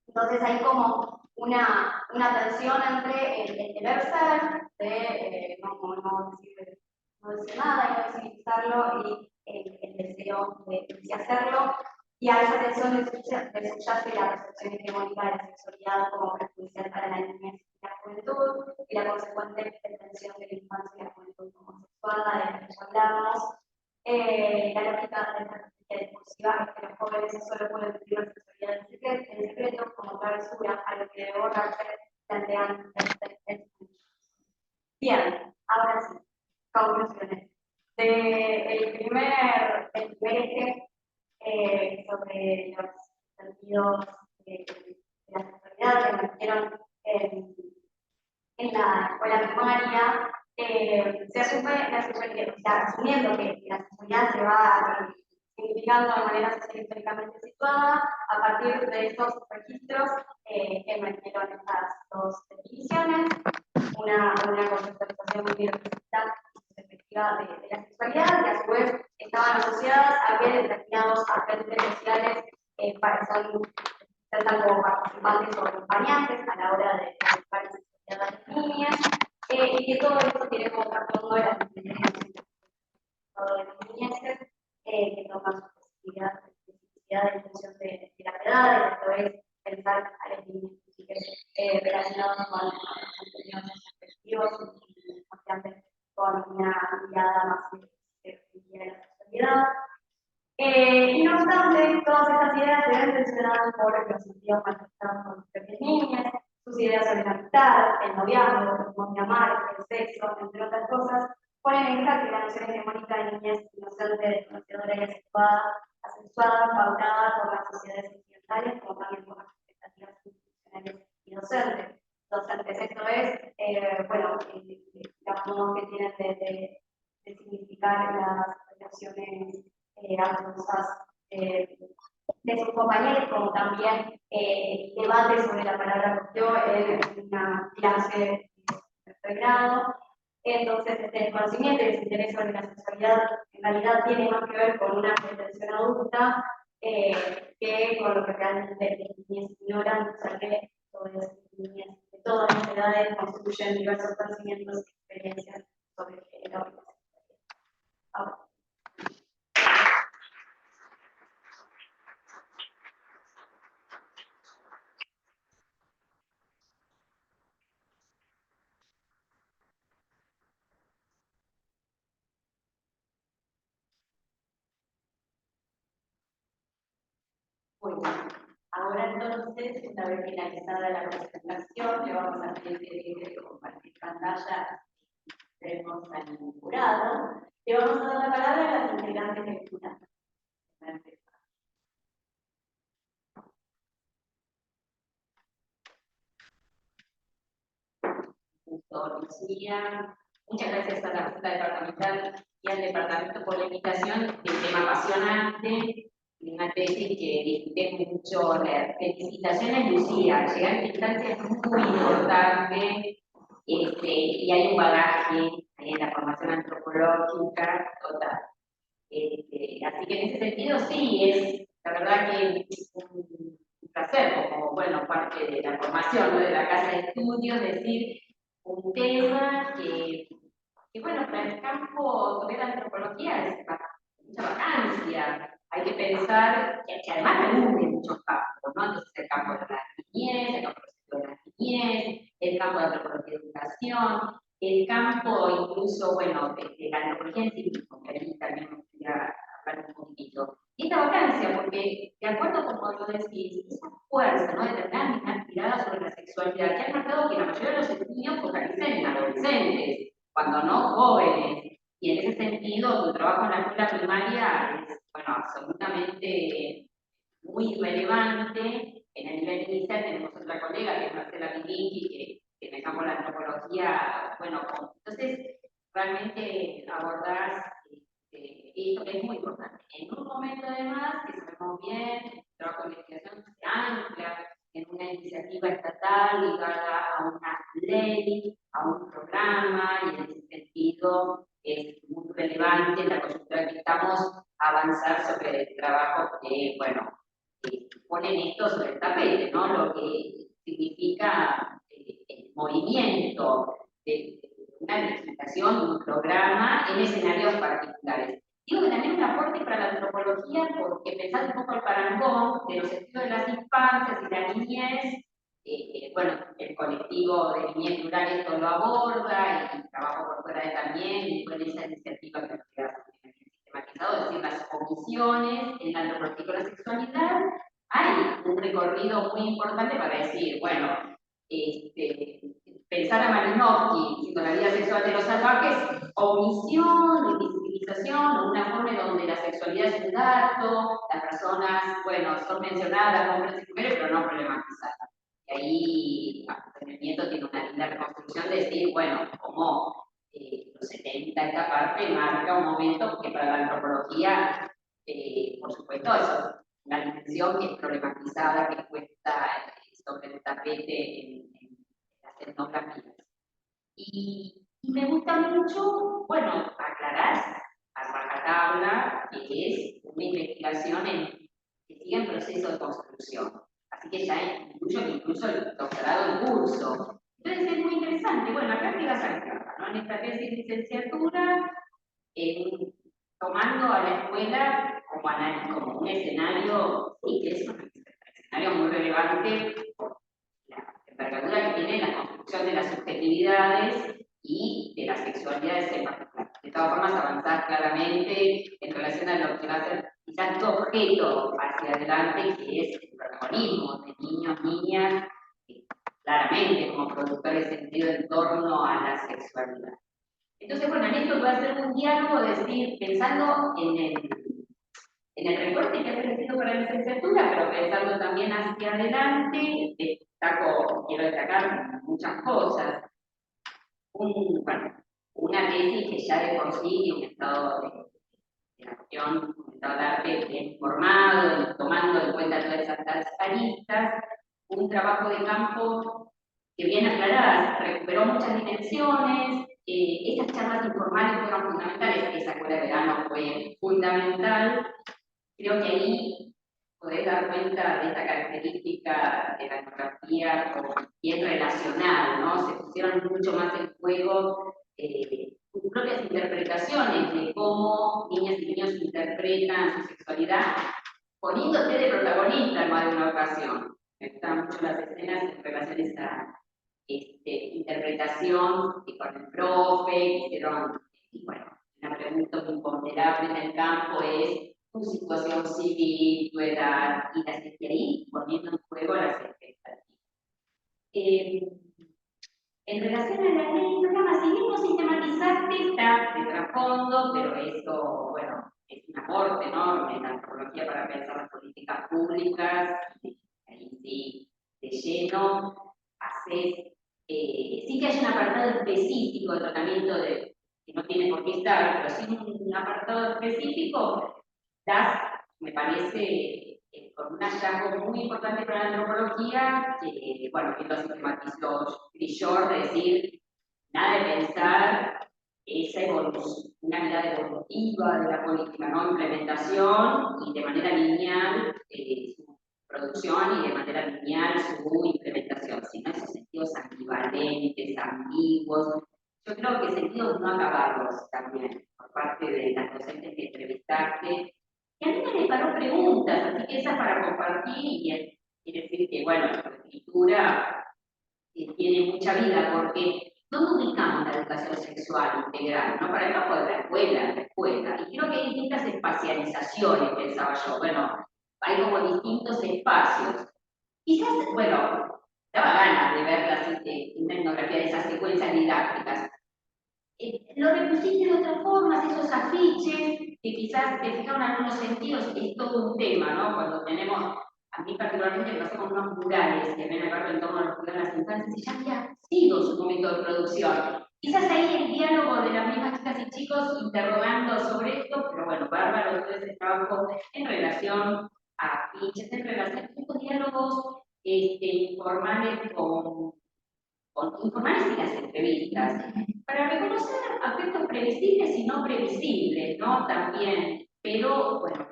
Entonces hay como una tensión entre el deber ser, de no decir nada y no visibilizarlo, y el deseo de hacerlo, y a esa tensión le subyace la percepción hegemónica de la sexualidad como perjudicial para la niñez y la juventud, y la consecuente detención de la infancia y la juventud como sexual, de la que ya hablamos. La lógica de la discursiva es que los jóvenes solo pueden vivir la sexualidad en secreto como travesura, a lo que de borrarse plantean Bien, ahora sí, conclusiones. El primer eje sobre los sentidos de la sexualidad que emergieron en la escuela primaria, se asume la sexualidad, o sea, asumiendo que la sexualidad se va significando de manera históricamente situada, a partir de estos registros emergieron estas dos definiciones, una conceptualización muy explícita y perspectiva de la sexualidad, que a su vez estaban asociadas a que determinados agentes sociales son como participantes o acompañantes a la hora de participar en a las niñas, y que todo esto tiene como trasfondo de las niñeces que toman su especificidad en función de las edades, esto es pensar a las niñas relacionadas con los contenidos afectivos y constantes con una mirada más de la sexualidad. Y no obstante, todas estas ideas se ven tensionadas por los sentidos manifestados por las propias niñas, sus ideas sobre la amistad, el noviazgo, el modo de amar, el sexo, entre otras cosas, ponen en jaque la noción hegemónica de niñez inocente, desconocedora y asexuada, pautada por las sociedades occidentales, como también por las expectativas institucionales y docentes. Esto es, bueno, los modos que tienen de significar las relaciones amorosas de sus compañeros, como también debate sobre la palabra yo en una clase de tercer grado. Entonces, este desconocimiento y desinterés sobre la sexualidad en realidad tiene más que ver con una pretensión adulta que con lo que realmente las niñas ignoran, ya que todas niñas de todas las edades construyen diversos conocimientos y experiencias sobre el género y la sexualidad. Ahora. Bueno, ahora entonces, una vez finalizada la presentación, le vamos a pedir que compartir pantalla, tenemos al jurado, le vamos a dar la palabra a las integrantes del jurado. Lucía, muchas gracias a la Junta Departamental y al Departamento por la invitación, el tema apasionante, una tesis que disfruté mucho. Felicitaciones, Lucía, llegar a esta instancia es muy importante, y hay un bagaje en la formación antropológica total. Así que en ese sentido sí, es la verdad que es un placer, como bueno, parte de la formación, ¿no?, de la casa de estudios, decir un tema que bueno, para el campo de la antropología es mucha vacancia. Hay que pensar que además reúne muchos campos, ¿no? Entonces el campo de la niñez, el campo de la niñez, el campo de antropología de educación, el campo, incluso, bueno, de la antropología en sí mismo, que ahí también me gustaría hablar un poquitito. Y esta vacancia, porque de acuerdo con como lo decís, esa fuerza, ¿no? Determinada mirada sobre la sexualidad, que ha marcado que la mayoría de los estudios focalicen en adolescentes, cuando no jóvenes. Y en ese sentido, tu trabajo en la escuela primaria es, bueno, absolutamente muy relevante. En el nivel inicial tenemos otra colega, que es Marcela Pilinki, que en el campo de la antropología, bueno, entonces realmente abordás esto que es muy importante. En un momento además, que sabemos bien, el trabajo de investigación se ancla en una iniciativa estatal ligada a una ley, a un programa, y en ese sentido es muy relevante la coyuntura que estamos avanzar sobre el trabajo que, bueno, ponen esto sobre el tapete, ¿no? Lo que significa el movimiento de una legislación, de un programa en escenarios particulares. Digo que también un aporte para la antropología, porque pensando un poco el parangón de los estudios de las infancias y la niñez, bueno, el colectivo de niñez rural esto lo aborda, y trabajo por fuera de también, y con esa iniciativa que nos queda sistematizado, es decir, las comisiones en la antropología con la sexualidad, hay un recorrido muy importante para decir, bueno, pensar a Malinowski diciendo la vida sexual de los salvajes, omisión, invisibilización, una forma en donde la sexualidad es un dato, las personas, bueno, son mencionadas, hombres y mujeres, pero no problematizadas. Y ahí el Nieto tiene una linda reconstrucción de decir, bueno, como los 70, esta parte marca un momento que para la antropología, por supuesto, eso, una dimensión que es problematizada, que cuesta sobre el tapete en las etnografías. Y me gusta mucho, bueno, aclarar a rajatabla que es una investigación que sigue en proceso de construcción. Así que ya incluyo incluso el doctorado en curso. Entonces es muy interesante. Bueno, acá te vas a encargar, ¿no? En esta tesis de licenciatura, tomando a la escuela como un escenario, sí, que es un escenario muy relevante por la envergadura que tiene la construcción de las subjetividades y de las sexualidades en particular. De todas formas, avanzar claramente en relación a lo que va a ser quizás tu objeto hacia adelante, que es el protagonismo de niños, niñas, claramente como productores de sentido en torno a la sexualidad. Entonces, bueno, en esto voy a hacer un diálogo, decir, pensando en el recorte que ha recibido para la licenciatura, pero pensando también hacia adelante, quiero destacar muchas cosas. Bueno, una tesis que ya de por sí tiene un estado de acción, un estado de arte bien formado, y tomando en cuenta todas esas aristas, un trabajo de campo que bien aclaradas, recuperó muchas dimensiones, esas charlas informales fueron fundamentales, esa escuela de verano fue fundamental. Creo que ahí podés dar cuenta de esta característica de la etnografía como bien relacional, ¿no? Se pusieron mucho más en juego sus propias interpretaciones de cómo niñas y niños interpretan su sexualidad, poniéndote de protagonista en más de una ocasión. Me gustan mucho las escenas en relación a esa interpretación que con el profe hicieron, y bueno, una pregunta muy ponderable en el campo es tu situación civil, tu edad, y desde ahí poniendo en juego las expectativas. En relación a la ley, programa, si bien no sistematizaste, está de trasfondo, pero eso, bueno, es un aporte enorme en la antropología para pensar las políticas públicas, y ahí sí, de lleno, haces, sí que hay un apartado específico de tratamiento que no tiene por qué estar, pero sí un apartado específico, me parece, con un hallazgo muy importante para la antropología, que, bueno, que lo sistematizó Grillor, de decir, nada de pensar esa evolución, una mirada evolutiva de la política, ¿no? Implementación y de manera lineal su producción y de manera lineal su implementación, sino esos sentidos ambivalentes, ambiguos. Yo creo que sentidos no acabados también, por parte de las docentes que entrevistaste. Y a mí me disparó preguntas, así que esas para compartir, y decir que, bueno, la escritura tiene mucha vida, porque ¿dónde ubicamos la educación sexual integral? ¿No? Para el campo de la escuela. Y creo que hay distintas espacializaciones, pensaba yo. Bueno, hay como distintos espacios. Quizás, bueno, daba ganas de ver una etnografía de esas secuencias didácticas. Lo repusiste de otra forma, esos afiches, que quizás te fijaron algunos sentidos, es todo un tema, ¿no? Cuando tenemos, a mí particularmente, que hacemos unos murales que ven el barrio en torno a los cuidados de las infancias, y ya había sido su momento de producción. Quizás ahí el diálogo de las mismas chicas y chicos interrogando sobre esto, pero bueno, bárbaro todo ese trabajo en relación a afiches, en relación a estos diálogos informales con informales y las entrevistas, para reconocer aspectos previsibles y no previsibles, ¿no? También, pero bueno,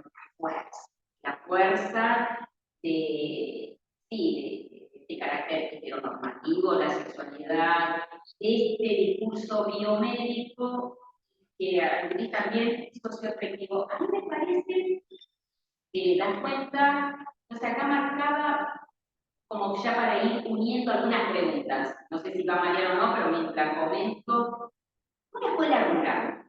la fuerza de carácter heteronormativo, la sexualidad, este discurso biomédico que es también socioafectivo. A mí me parece que das cuenta, o sea, acá marcaba como ya para ir uniendo algunas preguntas. No sé si va a Mariano o no, pero mientras comento, una escuela rural,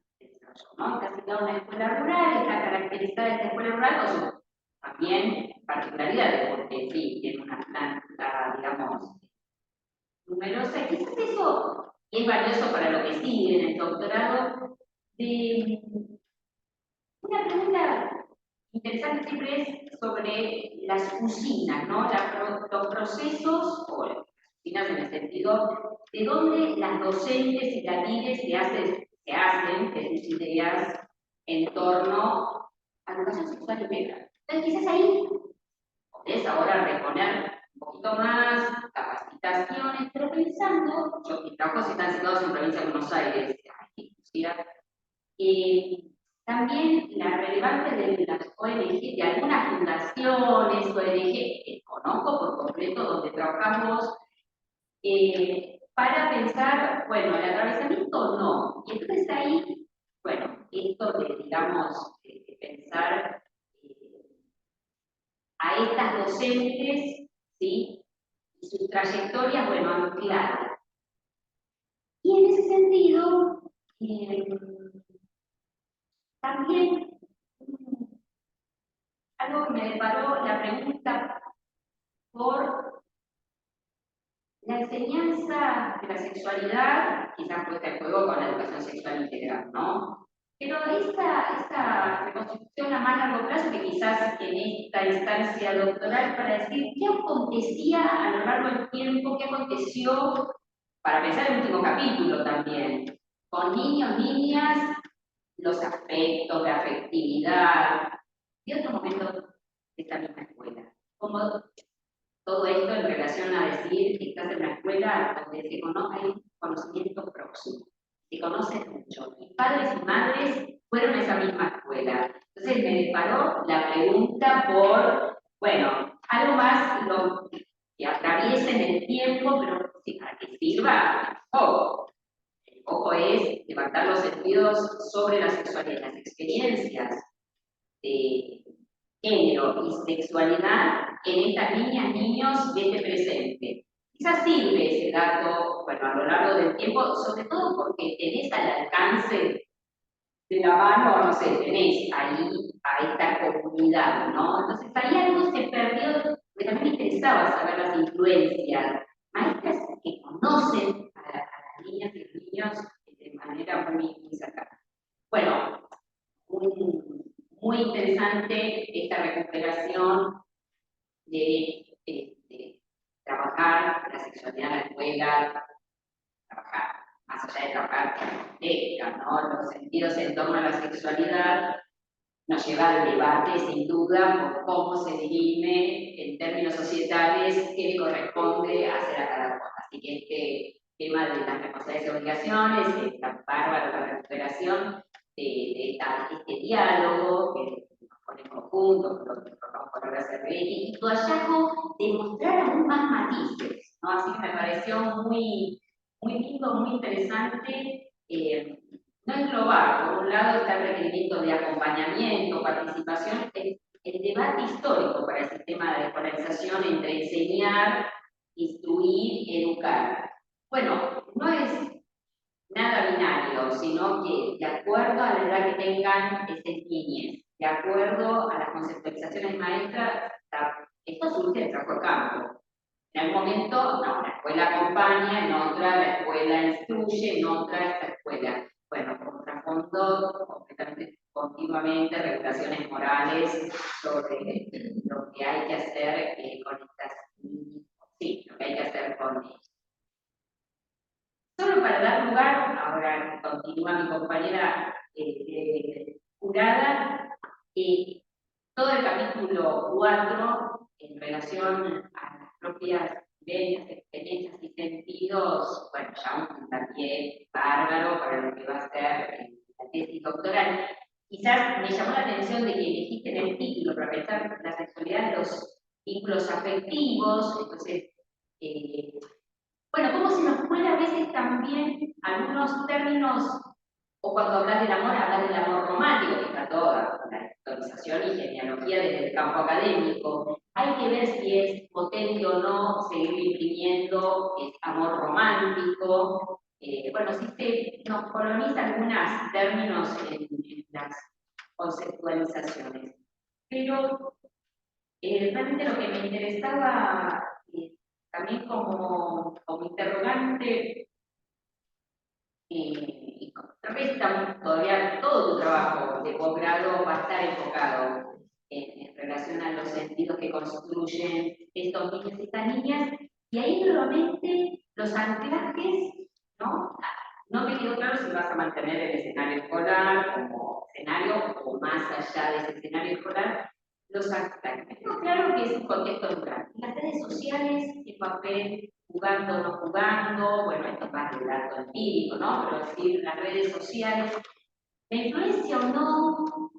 ¿no? Está citada una escuela rural, está caracterizada esta escuela rural con sus también particularidades, porque sí, tiene una planta, digamos, numerosa, y quizás eso es valioso para lo que sigue en el doctorado, de una pregunta interesante siempre es sobre las usinas, ¿no? Los procesos, o las usinas en el sentido de dónde las docentes y las líderes se hacen de sus ideas en torno a la educación sexual integral. Entonces quizás ahí podés ahora reponer un poquito más, capacitaciones, pero pensando, mis trabajos están situados en provincia de Buenos Aires, también la relevancia de las ONG, de algunas fundaciones, ONG, que conozco por completo, donde trabajamos, para pensar, bueno, el atravesamiento no. Y entonces ahí, bueno, esto de, digamos, de pensar a estas docentes, ¿sí? Y sus trayectorias, bueno, ancladas. Y en ese sentido, también algo que me deparó la pregunta por la enseñanza de la sexualidad, quizás puesta en juego con la educación sexual integral, ¿no? Pero esa reconstrucción a más largo plazo, que quizás en esta instancia doctoral, para decir qué acontecía a lo largo del tiempo, qué aconteció, para pensar el último capítulo también, con niños, niñas, los aspectos de afectividad, y otro momento de esta misma escuela. Como todo esto en relación a decir que estás en una escuela donde se conoce, hay un conocimiento próximo, se conocen mucho. Y padres y madres fueron a esa misma escuela. Entonces me disparó la pregunta por, bueno, algo más que atraviese en el tiempo, pero para que sirva, ojo. El ojo es levantar los sentidos sobre la sexualidad, las experiencias de género y sexualidad en estas niñas, niños de este presente. Quizás sirve ese dato, bueno, a lo largo del tiempo, sobre todo porque tenés al alcance de la mano, no sé, tenés ahí a esta comunidad, ¿no? Entonces ahí algo se perdió, porque también me interesaba saber las influencias, maestras que conocen a las niñas y los niños de manera muy cercana. Bueno, muy interesante esta recuperación de trabajar la sexualidad en la escuela, trabajar, más allá de trabajar técnica, ¿no? Los sentidos en torno a la sexualidad nos lleva al debate, sin duda, por cómo se dirime en términos societales qué le corresponde hacer a cada cosa. Así que este tema de las responsabilidades y obligaciones, esta bárbara la recuperación de este diálogo que nos ponemos juntos, lo que tratamos con la CRI, y tu hallazgo de mostrar aún más matices, ¿no? Así que me pareció muy lindo, muy interesante. No englobar, por un lado, está el requerimiento de acompañamiento, participación, el debate histórico para el sistema de escolarización entre enseñar, instruir, educar. Bueno, no es nada binario, sino que de acuerdo a la edad que tengan esas niñas, de acuerdo a las conceptualizaciones maestras, esto surge del trabajo de campo. En algún momento, no, la escuela acompaña, en otra la escuela instruye, en otra esta escuela. Bueno, con trasfondo completamente, continuamente, regulaciones morales sobre lo que hay que hacer con estas niñas, sí, lo que hay que hacer con ellas. Solo para dar lugar, ahora continúa mi compañera jurada, todo el capítulo 4 en relación a las propias vivencias, experiencias y sentidos, bueno, ya un hincapié bárbaro para lo que va a ser la tesis doctoral. Quizás me llamó la atención de que elegiste en el título para pensar la sexualidad de los vínculos afectivos, entonces, bueno, cómo se nos cuela a veces también algunos términos, o cuando hablas del amor romántico, que está toda la historización y genealogía desde el campo académico. Hay que ver si es potente o no seguir imprimiendo amor romántico. Bueno, si se nos coloniza algunos términos en las conceptualizaciones. Pero realmente lo que me interesaba también como interrogante, y tal vez todavía todo tu trabajo de posgrado va a estar enfocado en relación a los sentidos que construyen estos niños y estas niñas, y ahí nuevamente los anclajes, ¿no? No me quedó claro si vas a mantener el escenario escolar como escenario o más allá de ese escenario escolar, los anclajes. Me quedó claro que es un contexto rural. Las redes sociales, qué papel, jugando o no jugando, bueno, esto es más de dato empírico, ¿no? Pero decir, las redes sociales, ¿la influencia o no?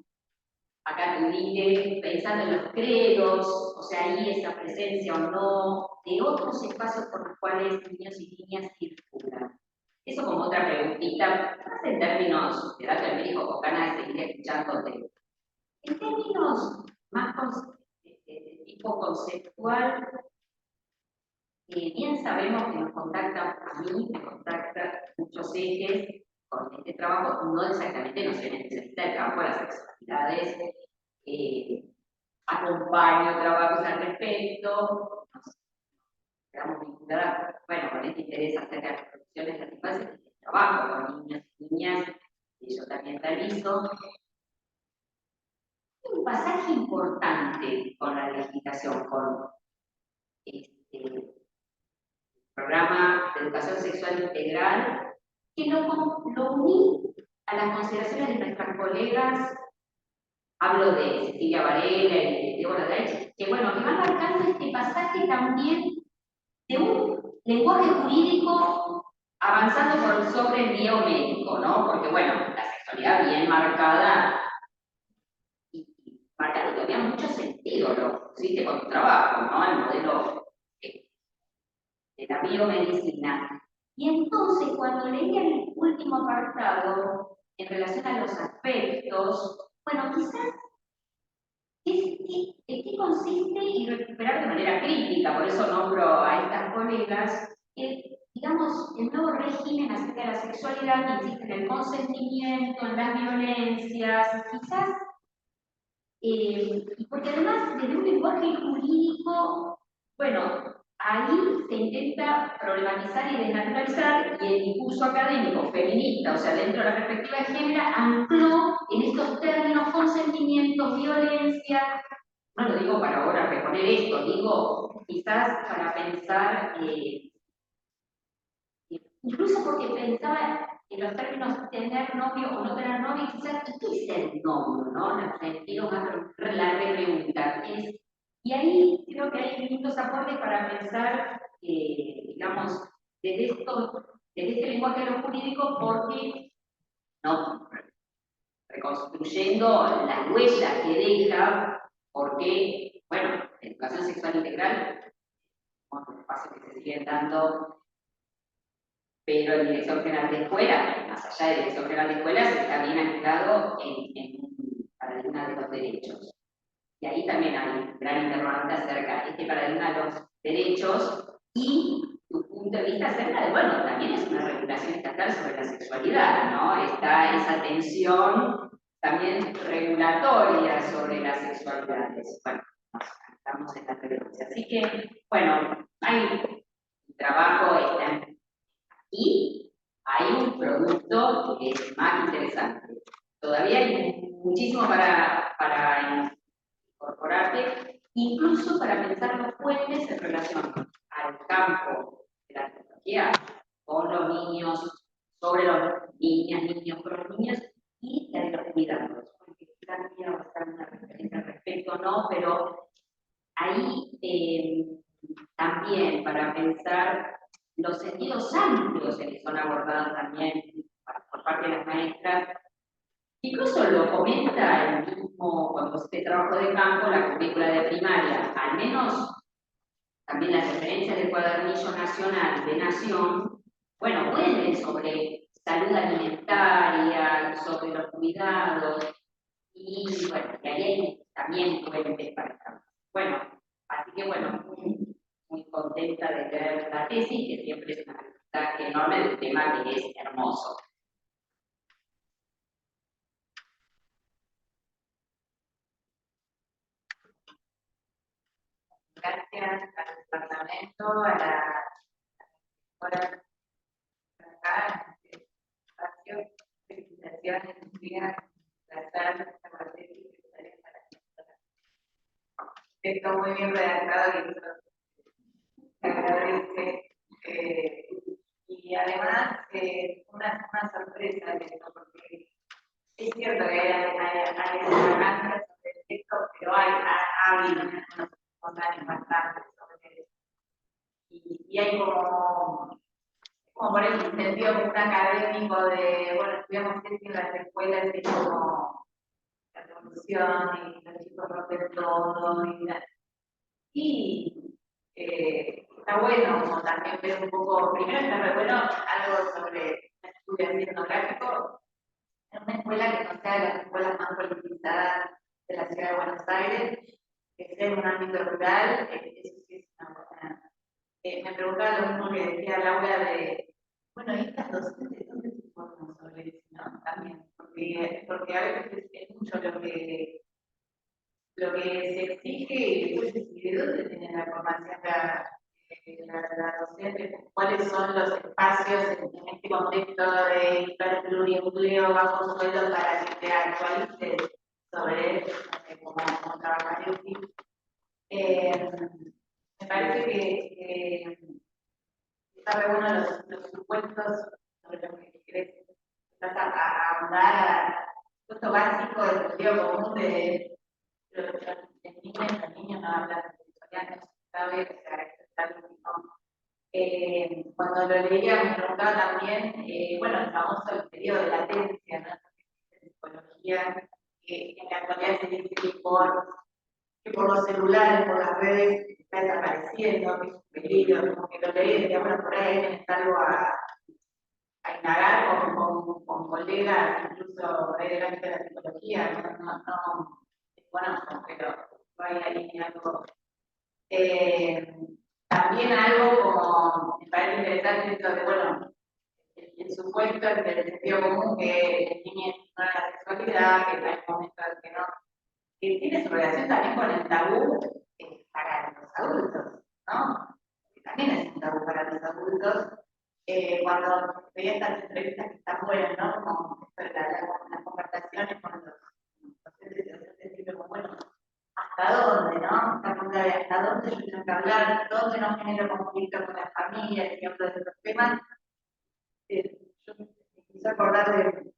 Acá te dije, pensando en los credos, o sea, ahí esa presencia o no, de otros espacios por los cuales niños y niñas circulan. Eso como otra preguntita, más en términos de dato empírico, con ganas de seguir escuchándote. En términos más de tipo conceptual, bien sabemos que nos contacta, a mí me contacta muchos ejes con este trabajo, no exactamente, no soy una especialista del campo de las sexualidades, acompaño trabajos al respecto, nos quedamos vinculadas, bueno, con este interés acerca de las producciones de las infancias, trabajo con niños y niñas, que yo también realizo. Un pasaje importante con la legislación, con este programa de educación sexual integral, que lo uní a las consideraciones de nuestras colegas, hablo de Cecilia Varela y de Débora Deitch, que bueno, que van marcando este pasaje también de un lenguaje jurídico avanzando por sobre el biomédico, ¿no? Porque bueno, la sexualidad bien marcada, y marcando que había mucho sentido, lo pusiste con tu trabajo, ¿no? El modelo de la biomedicina. Y entonces, cuando leía el último apartado en relación a los aspectos, bueno, quizás en qué consiste y recuperar de manera crítica, por eso nombro a estas colegas, digamos, el nuevo régimen acerca de la sexualidad que insiste en el consentimiento, en las violencias, quizás, y porque además desde un lenguaje jurídico, bueno, ahí se intenta problematizar y desnaturalizar, y el discurso académico feminista, o sea, dentro de la perspectiva de género, ancló en estos términos consentimiento, violencia. No lo digo para ahora reponer esto, digo quizás para pensar, incluso porque pensaba en los términos tener novio o no tener novio, quizás, ¿qué es el novio? ¿No? En el sentido más la pregunta. Y ahí creo que hay lindos aportes para pensar, digamos, desde este lenguaje de lo jurídico, porque no, reconstruyendo las huellas que deja, porque, bueno, la educación sexual integral, los espacios que se siguen dando, pero en Dirección General de Escuela, más allá de Dirección General de Escuelas, está bien anclado en un paradigma de los derechos. Y ahí también hay un gran interrogante acerca de este paradigma de los derechos y tu punto punto de vista acerca de, bueno, también es una regulación estatal sobre la sexualidad, ¿no? Está esa tensión también regulatoria sobre las sexualidades. Bueno, estamos en la redundancia. Así que, bueno, hay un trabajo, está y hay un producto que es más interesante. Todavía hay muchísimo para incorporarte, incluso para pensar los puentes en relación al campo de la tecnología con los niños, sobre los niños con los niños y la de los cuidados. Porque también va a estar una referencia al respecto, ¿no? Pero ahí también para pensar los sentidos amplios que son abordados también por parte de las maestras. Incluso lo comenta el mismo, cuando se trabajo de campo, la currícula de primaria, al menos también las referencias del cuadernillo nacional de Nación, bueno, vuelven sobre salud alimentaria, sobre los cuidados, y bueno, y ahí hay también puentes para campo. Bueno, así que bueno, muy contenta de leer la tesis, que siempre es una aprendizaje enorme de un tema que es hermoso. Gracias al departamento, a la por acá, en este espacio, felicitaciones, días, placer, está muy bien redactado y eso se agradece. Y además, una sorpresa de esto, porque es cierto que hay demandas sobre esto, pero ha habido unos espontáneos bastantes sobre eso. Y hay como por el sentido muy académico de, bueno, estudiamos esto en las escuelas, es como la revolución y los chicos rompen todo y está bueno como también ver un poco, primero está muy bueno algo sobre un estudio etnográfico en una escuela que no sea de las escuelas más politizadas de la ciudad de Buenos Aires, que sea en un ámbito rural, eso sí es una buena. Me preguntaba lo mismo que decía Laura de, bueno, ¿y estas docentes dónde se forman sobre eso? ¿No? También, porque a veces es mucho lo que se exige y después de dónde tienen la formación la docente, cuáles son los espacios en este contexto de hiperpluriempleo bajo sueldo para que te actualice sobre cómo trabajar el equipo. Me parece que está re bueno los supuestos sobre los que querés empezar a ahondar al supuesto básico del sentido común de los niños no hablan de italiano, sabe, o sea, es algo que cuando lo leía me preguntaba también, bueno, el famoso periodo de latencia, ¿no? En psicología, que en la actualidad se dice que por los celulares, por las redes, está desapareciendo, que es un peligro, como que lo leí y decía, bueno, por ahí hay que algo a indagar con colegas, incluso del ámbito de la psicología, no desconozco, pero hay ahí algo. También algo como, me parece interesante esto de, bueno, el supuesto entre el sentido común que el niño no la sexualidad, que hay momentos que no, que tiene su relación también con el tabú para los adultos, ¿no? Que también es un tabú para los adultos. Cuando veía estas entrevistas que están buenas, ¿no? Como las conversaciones con los docentes y docentes, siempre como, bueno, ¿hasta dónde, no? Esta pregunta de hasta dónde yo tengo que hablar, dónde no genero conflicto con las familias y otros de estos temas. Yo me quise acordar de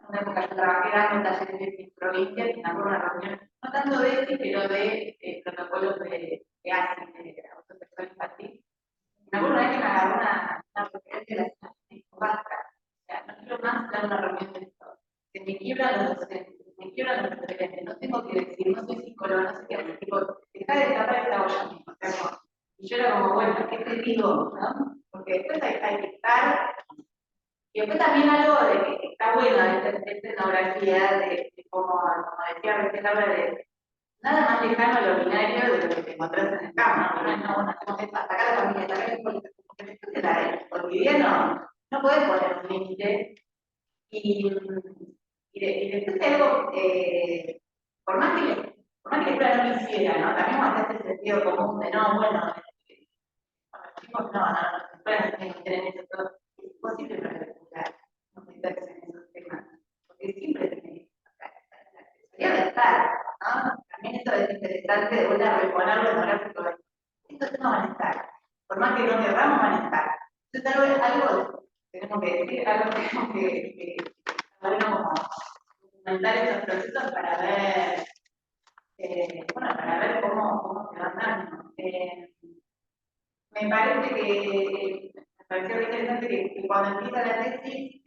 una época yo trabajé dando talleres en provincias y me acuerdo una reunión, no tanto de este, pero de protocolos de ASI, de abuso sexual infantil. Me acuerdo una vez que me agarró una referencia de la situación y dijo, basta, o sea, no quiero más dar una reunión de esto. Se me quiebran los docentes, me quiebran los referentes, no tengo que decir, no soy psicólogo, no sé qué, tipo, deja de tapar esta olla misma, o sea, y yo era como, bueno, ¿qué te digo? ¿No? Porque después hay que estar. Y después también algo de que está bueno de esta etnografía, de como decía recién Laura, de nada más lejano a lo binario de lo que te encontrás en el campo, ¿no? No hacemos esto, hasta acá la familia, hasta acá el cotidiano, no podés poner un límite. Y después algo, por más que la escuela no quisiera, ¿no? También cuando este sentido común de no, bueno, los chicos no se pueden meter en eso todo. Es imposible para la escuela no meterse en esos temas, porque siempre tiene la necesidad de estar, ¿no? También eso es interesante de volver a reponerlo en gráfico. Estos temas van a estar, por más que no querramos, van a estar. Entonces, algo tenemos que decir, algo tenemos que bueno, como documentar estos procesos para ver, bueno, para ver cómo se van dando. Me parece que, me pareció interesante que cuando empieza la tesis,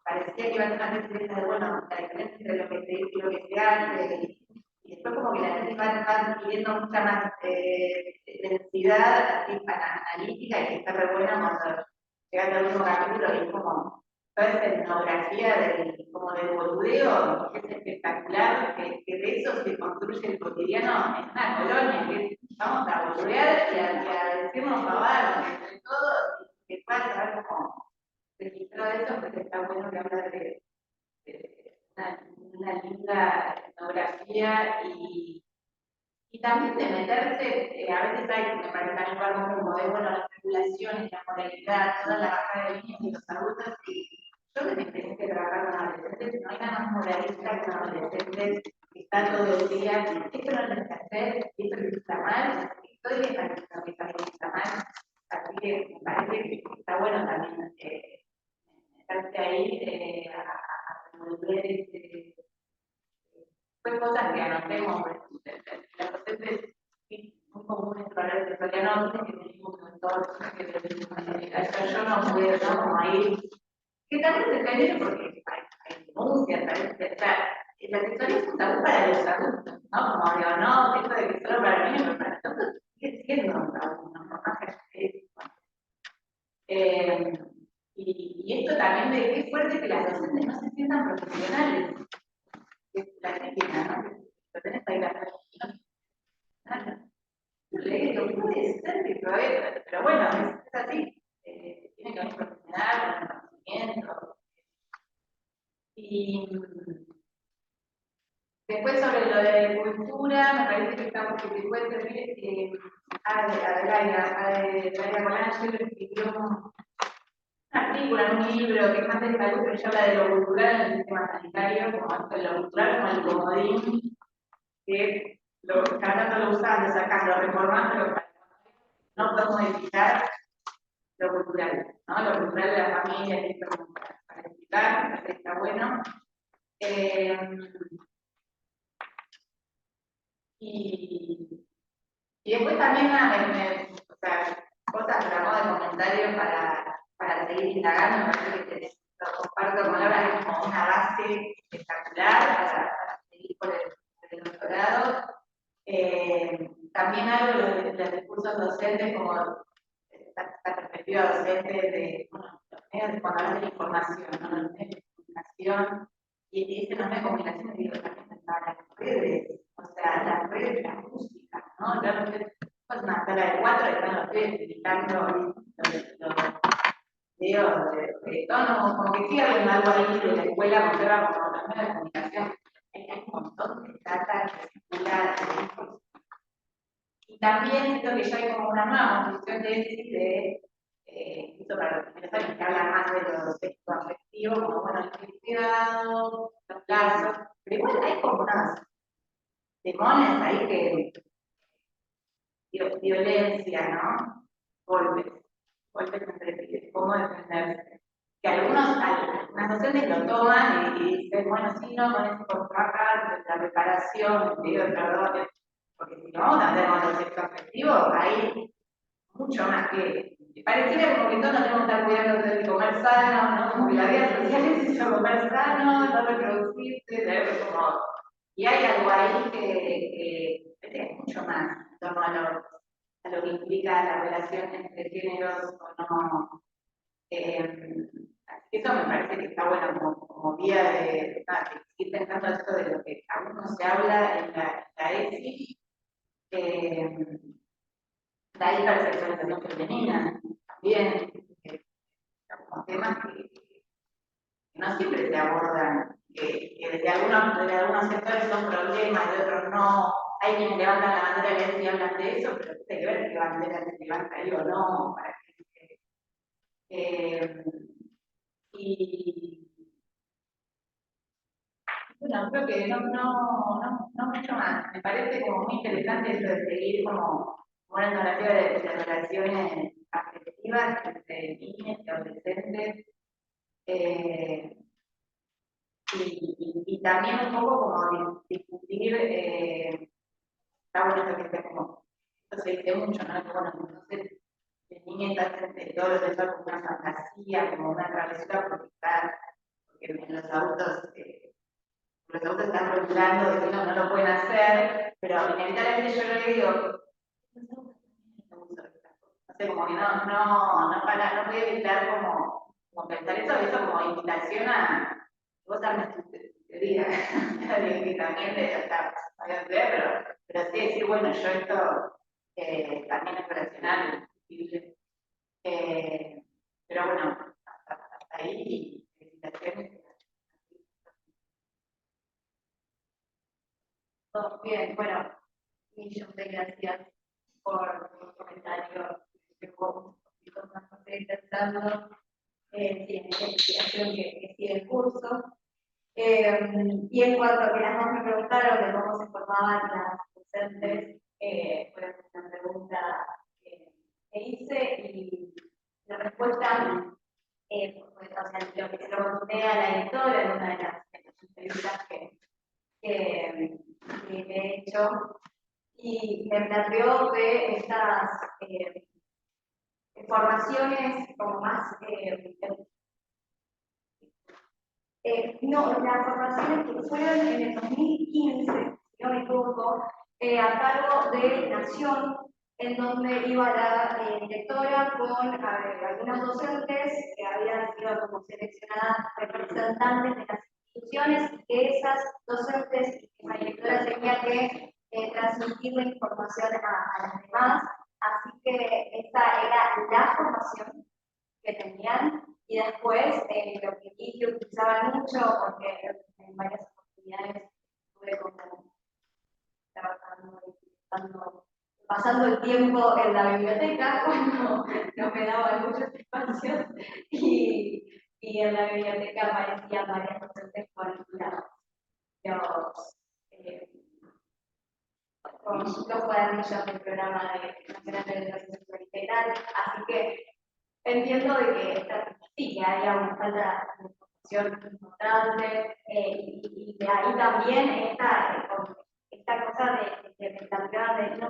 parecía que iba a ser una tesis de, bueno, la diferencia entre lo que se dice y lo que se hace, y después como que la tesis va adquiriendo mucha más densidad así, analítica, y que está re buena cuando llega al último capítulo y es como toda esa etnografía como del boludeo, que es espectacular, que de eso se construye el cotidiano en una colonia, que vamos a boludear y a decirnos pavadas entre todos, y que pueda llevar como registrado eso, porque está bueno que habla de una linda etnografía y también de meterse, a veces hay, me parece también algo como de, bueno, las regulaciones, la moralidad, toda la baja de niños y los adultos, y yo desde mi experiencia de trabajar con adolescentes, no hay nada más moralista que un adolescente que está todo el día, esto no lo tienes que hacer, esto está mal, estoy bien para que también está mal, así que me parece que está bueno también meterse ahí a resolver pues cosas que anotemos, las docentes muy comunes para el sectoriano, que tenemos un entorno, que yo no puedo, ¿no? Como ahí, que también se genere porque hay denuncias, la sectorial es un tabú para los adultos, ¿no? Como digo, no, esto de que solo para niños, pero para los adultos sigue siendo un tabú, ¿no? Por más que y esto también de qué fuerte que las docentes no se sientan profesionales. La crítica, ¿no? Lo tenés ahí no puede ser que todavía, pero bueno, es así. Tiene que haber profesional, con conocimiento. Y después sobre lo de cultura, me parece que estamos que se puede servir Adelaida Colán, yo escribió un artículo en un libro que es más de salud, pero ella habla de lo cultural en el sistema sanitario, como esto de lo cultural como el comodín, que cada tanto lo usas, lo sacas, lo reformas, pero no podemos modificar lo cultural, ¿no? Lo cultural de la familia, que esto para explicar, me parece que está bueno. Y después también, o sea, cosas a modo de comentario para seguir indagando, me parece que lo comparto con Laura, es como una base espectacular para seguir por el doctorado. También algo de los discursos docentes, como esta perspectiva docente de, bueno, los medios, cuando hablan de información, ¿no? Los medios de comunicación, y dicen los medios de comunicación, y digo, también están las redes, o sea, las redes de la música, ¿no? Realmente, es una sala de 4, están los redes editando los videos de tono, como que sigue habiendo algo ahí de la escuela, conserva como los medios de comunicación. Hay un montón de data que circula de y también siento que ya hay como una nueva construcción de esto para los primeros años que habla más de lo sexoafectivo, como bueno, el cuidado, los plazos, pero igual hay como unas demones ahí que violencia, ¿no? Golpes entre pibes, cómo defenderse. Que algunas docentes lo toman y dicen, bueno, sí, no, con eso contratar, la reparación, el pedido de perdón, porque si no vamos a tener con el sexo afectivo, hay mucho más que. Pareciera como que todos nos tenemos que estar cuidando de comer sano, ¿no? Como que la vida social es eso, comer sano, no reproducirse, como. Y hay algo ahí que es mucho más en torno a lo que implica la relación entre géneros o no. Así que eso me parece que está bueno como vía de seguir pensando esto de lo que aún no se habla en la ESI. La hipersexualización femenina también, como temas que no siempre se abordan, que desde algunos sectores son problemas, de otros no. Hay quienes levantan la bandera y hablan de eso, pero hay que ver qué bandera se levanta ahí o no, para y bueno, creo que no mucho más. Me parece como muy interesante eso de seguir como una narrativa de relaciones afectivas entre niños y adolescentes. Y también un poco como discutir, está bueno esto que sea como, esto se dice mucho, ¿no? Bueno, entonces, el niño está frente todo lo que es como una fantasía, como una travesura, porque en los autos están regulando de que no lo pueden hacer, pero inevitablemente yo le digo, no sé, como que no puedo evitar como pensar eso como invitación a vos armes tu teoría, que también pero sí decir, bueno, yo esto también es relacional, pero bueno, hasta ahí, felicitaciones. Bien, bueno, millón de gracias por tu comentario. Estoy intentando en la investigación que sigue el curso. Y en cuanto a que las dos me preguntaron de cómo se formaban las docentes, fue una pregunta que hice y la respuesta, o sea, lo que se lo conté a la editora en una de las entrevistas que he hecho, y me planteó de estas formaciones como más no, las formaciones que fueron en el 2015, si no me equivoco, a cargo de Nación, en donde iba la directora con algunas docentes que habían sido como seleccionadas representantes de las instituciones, que esas docentes y la directora tenía que transmitir la información a las demás, así que esa era la formación que tenían. Y después, lo que vi que utilizaban mucho, porque en varias oportunidades estuve como trabajando y pasando el tiempo en la biblioteca cuando no me daban muchos espacios, y en la biblioteca aparecían varias docentes con los cuadernillos del programa nacional de educación integral, así que entiendo de que sí, que haya una falta de información importante, y de ahí también esta cosa de me planteaban de no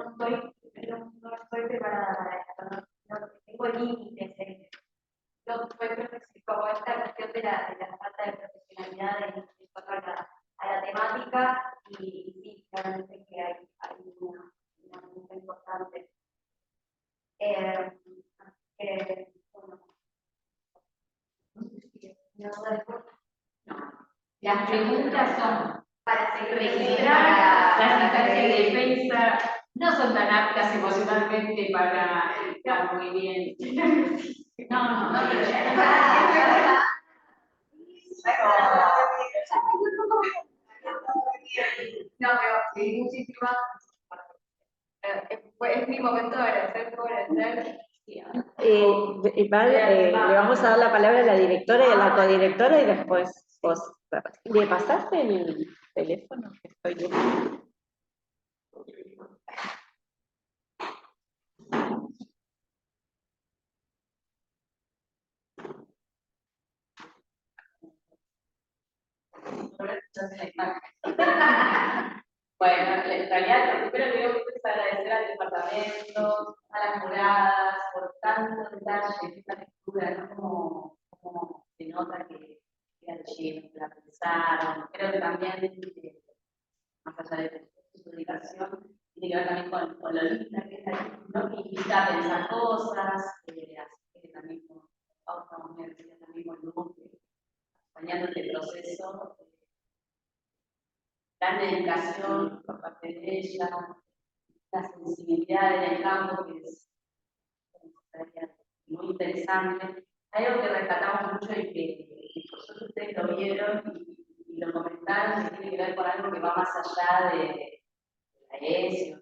estoy preparada para esto, no tengo límites, no estoy como esta cuestión de la falta de profesionalidad en cuanto a la temática, y sí, claramente que hay una pregunta importante. Bueno, las preguntas son para seguir registrar las instancias de defensa, no son tan aptas emocionalmente para estar muy bien. No, pero sí, muchísimas. Es mi momento de agradecer por agradecer. Le vamos a dar la palabra a la directora y a la codirectora y después vos. ¿Le pasaste el teléfono que estoy viendo? Bueno, en realidad lo primero que quiero es agradecer al departamento, a las juradas, por tanto detalle, esta lectura, ¿no? Como se nota que era lleno, que la pensaron. Creo que también, más allá de su dedicación, tiene que ver también con lo linda que es la lectura, ¿no? Que invita a pensar cosas, así que también con Pauta, como decía también con Luz, acompañando este proceso. Gran dedicación por parte de ella, la sensibilidad en el campo, que es muy interesante. Hay algo que rescatamos mucho y que nosotros ustedes lo vieron y lo comentaron, que tiene que ver con algo que va más allá de la ESI,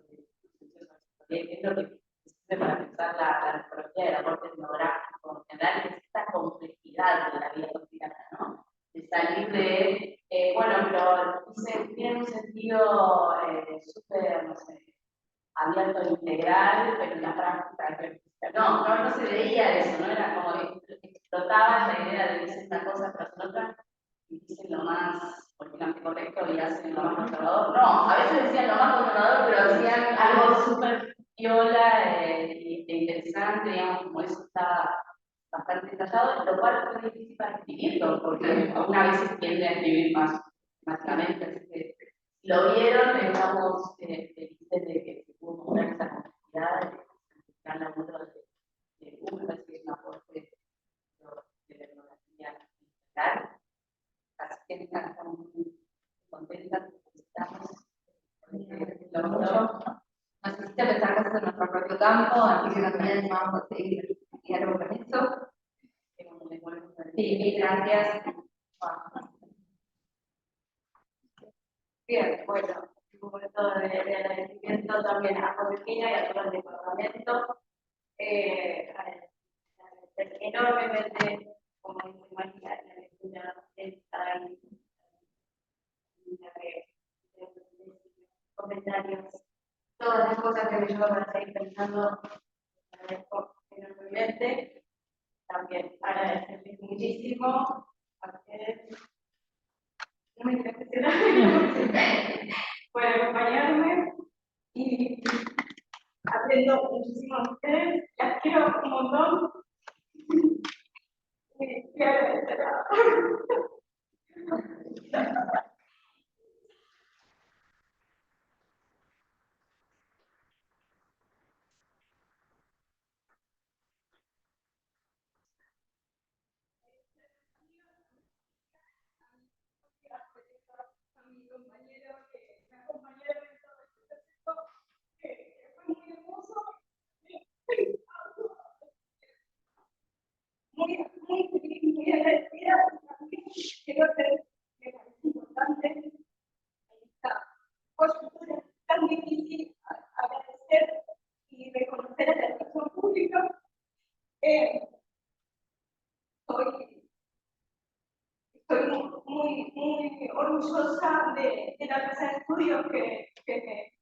que es lo que sirve para pensar la antropología del aporte etnográfico en general, es esta complejidad de la vida cotidiana, ¿no? De salir de, bueno, pero tiene un sentido súper, no sé, abierto e integral, pero en la práctica, no se veía eso, ¿no? Era como explotaban la idea de que dicen una cosa tras otra y dicen lo más políticamente correcto y hacen lo más conservador. No, a veces decían lo más conservador, pero hacían algo súper viola e interesante, digamos, como eso está bastante detallado, lo cual fue difícil para escribirlo, porque una vez se tiende a escribir más mágicamente, así que lo vieron, estamos felices de que se pudo mostrar esa complejidad, de mundo de Google, así que es un aporte de tecnología digital. Así que estamos muy contentas, estamos lo mucho. Nos necesita pensar cosas en nuestro propio campo, así que también vamos a seguir diálogo con esto. Sí, mil gracias. Bien, bueno, un momento de agradecimiento también a Josefina y a todo el departamento. Enormemente, como dice María, la lectura está ahí, comentarios, todas las cosas que me llevan a seguir pensando, agradezco enormemente. También agradecerles muchísimo a ustedes. No me por acompañarme y aprendo muchísimo a ustedes. Las quiero un montón. Y agradecerla. Muy agradecida. Creo que me parece importante esta coyuntura tan difícil agradecer y reconocer a la educación pública. Estoy muy orgullosa de la casa de estudios que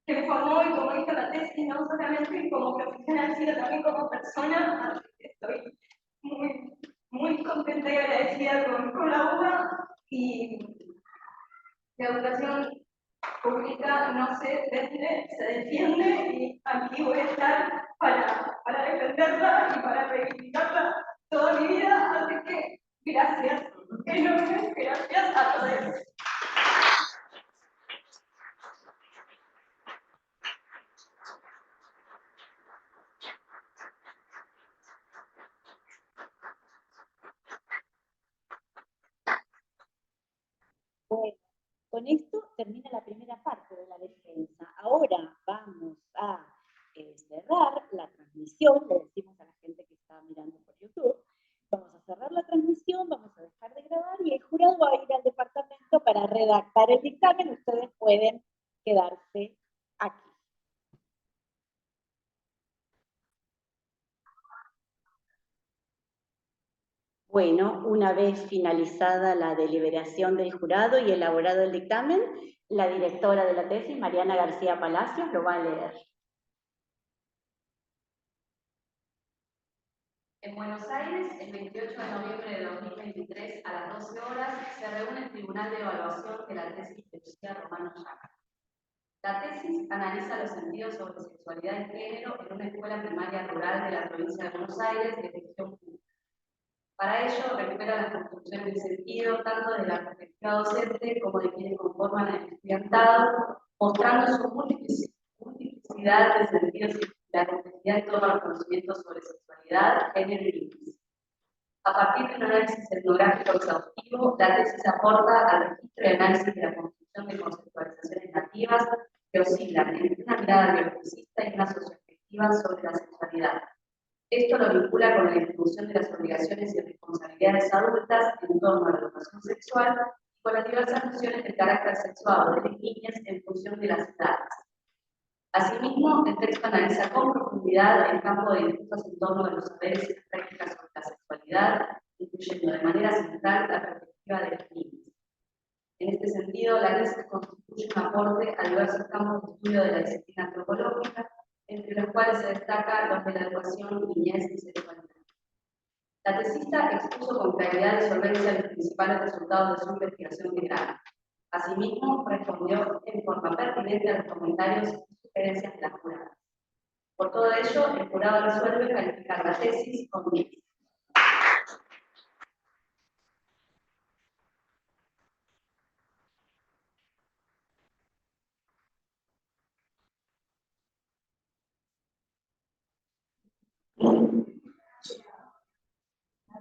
me formó y como hizo la tesis, no solamente como profesional, sino también como persona. Así que estoy muy contenta y agradecida con la UBA, y la educación pública no se vende, se defiende, y aquí voy a estar para defenderla y para reivindicarla toda mi vida. Así que gracias, enormes gracias a todos. Bueno, con esto termina la primera parte de la defensa. Ahora vamos a cerrar la transmisión, le decimos a la gente que está mirando por YouTube, vamos a cerrar la transmisión, vamos a dejar de grabar y el jurado va a ir al departamento para redactar el dictamen. Ustedes pueden quedarse aquí. Bueno, una vez finalizada la deliberación del jurado y elaborado el dictamen, la directora de la tesis, Mariana García Palacios, lo va a leer. En Buenos Aires, el 28 de noviembre de 2023, a las 12 horas, se reúne el Tribunal de Evaluación de la tesis de Lucía Romano Llaca. La tesis analiza los sentidos sobre sexualidad y género en una escuela primaria rural de la provincia de Buenos Aires de gestión pública. Para ello, recupera las construcciones de sentido tanto de la perspectiva docente como de quienes conforman el estudiantado, mostrando su multiplicidad de sentidos y la necesidad de todos los conocimientos sobre sexualidad, género y lingüística. A partir de un análisis etnográfico exhaustivo, la tesis aporta al registro y análisis de la construcción de conceptualizaciones nativas que oscilan entre una mirada biologicista y una socioafectiva sobre la sexualidad. Esto lo vincula con la distribución de las obligaciones y responsabilidades adultas en torno a la educación sexual y con las diversas nociones de carácter sexual de las niñas en función de las edades. Asimismo, el texto analiza con profundidad el campo de disputas en torno a los saberes y las prácticas sobre la sexualidad, incluyendo de manera central la perspectiva de las niñas. En este sentido, la tesis constituye un aporte a diversos campos de estudio de la disciplina antropológica, entre los cuales se destaca los de la educación, niñez y sexualidad. La tesista expuso con claridad y solvencia los principales resultados de su investigación general. Asimismo, respondió en forma pertinente a los comentarios y sugerencias de las juradas. Por todo ello, el jurado resuelve calificar la tesis con 10.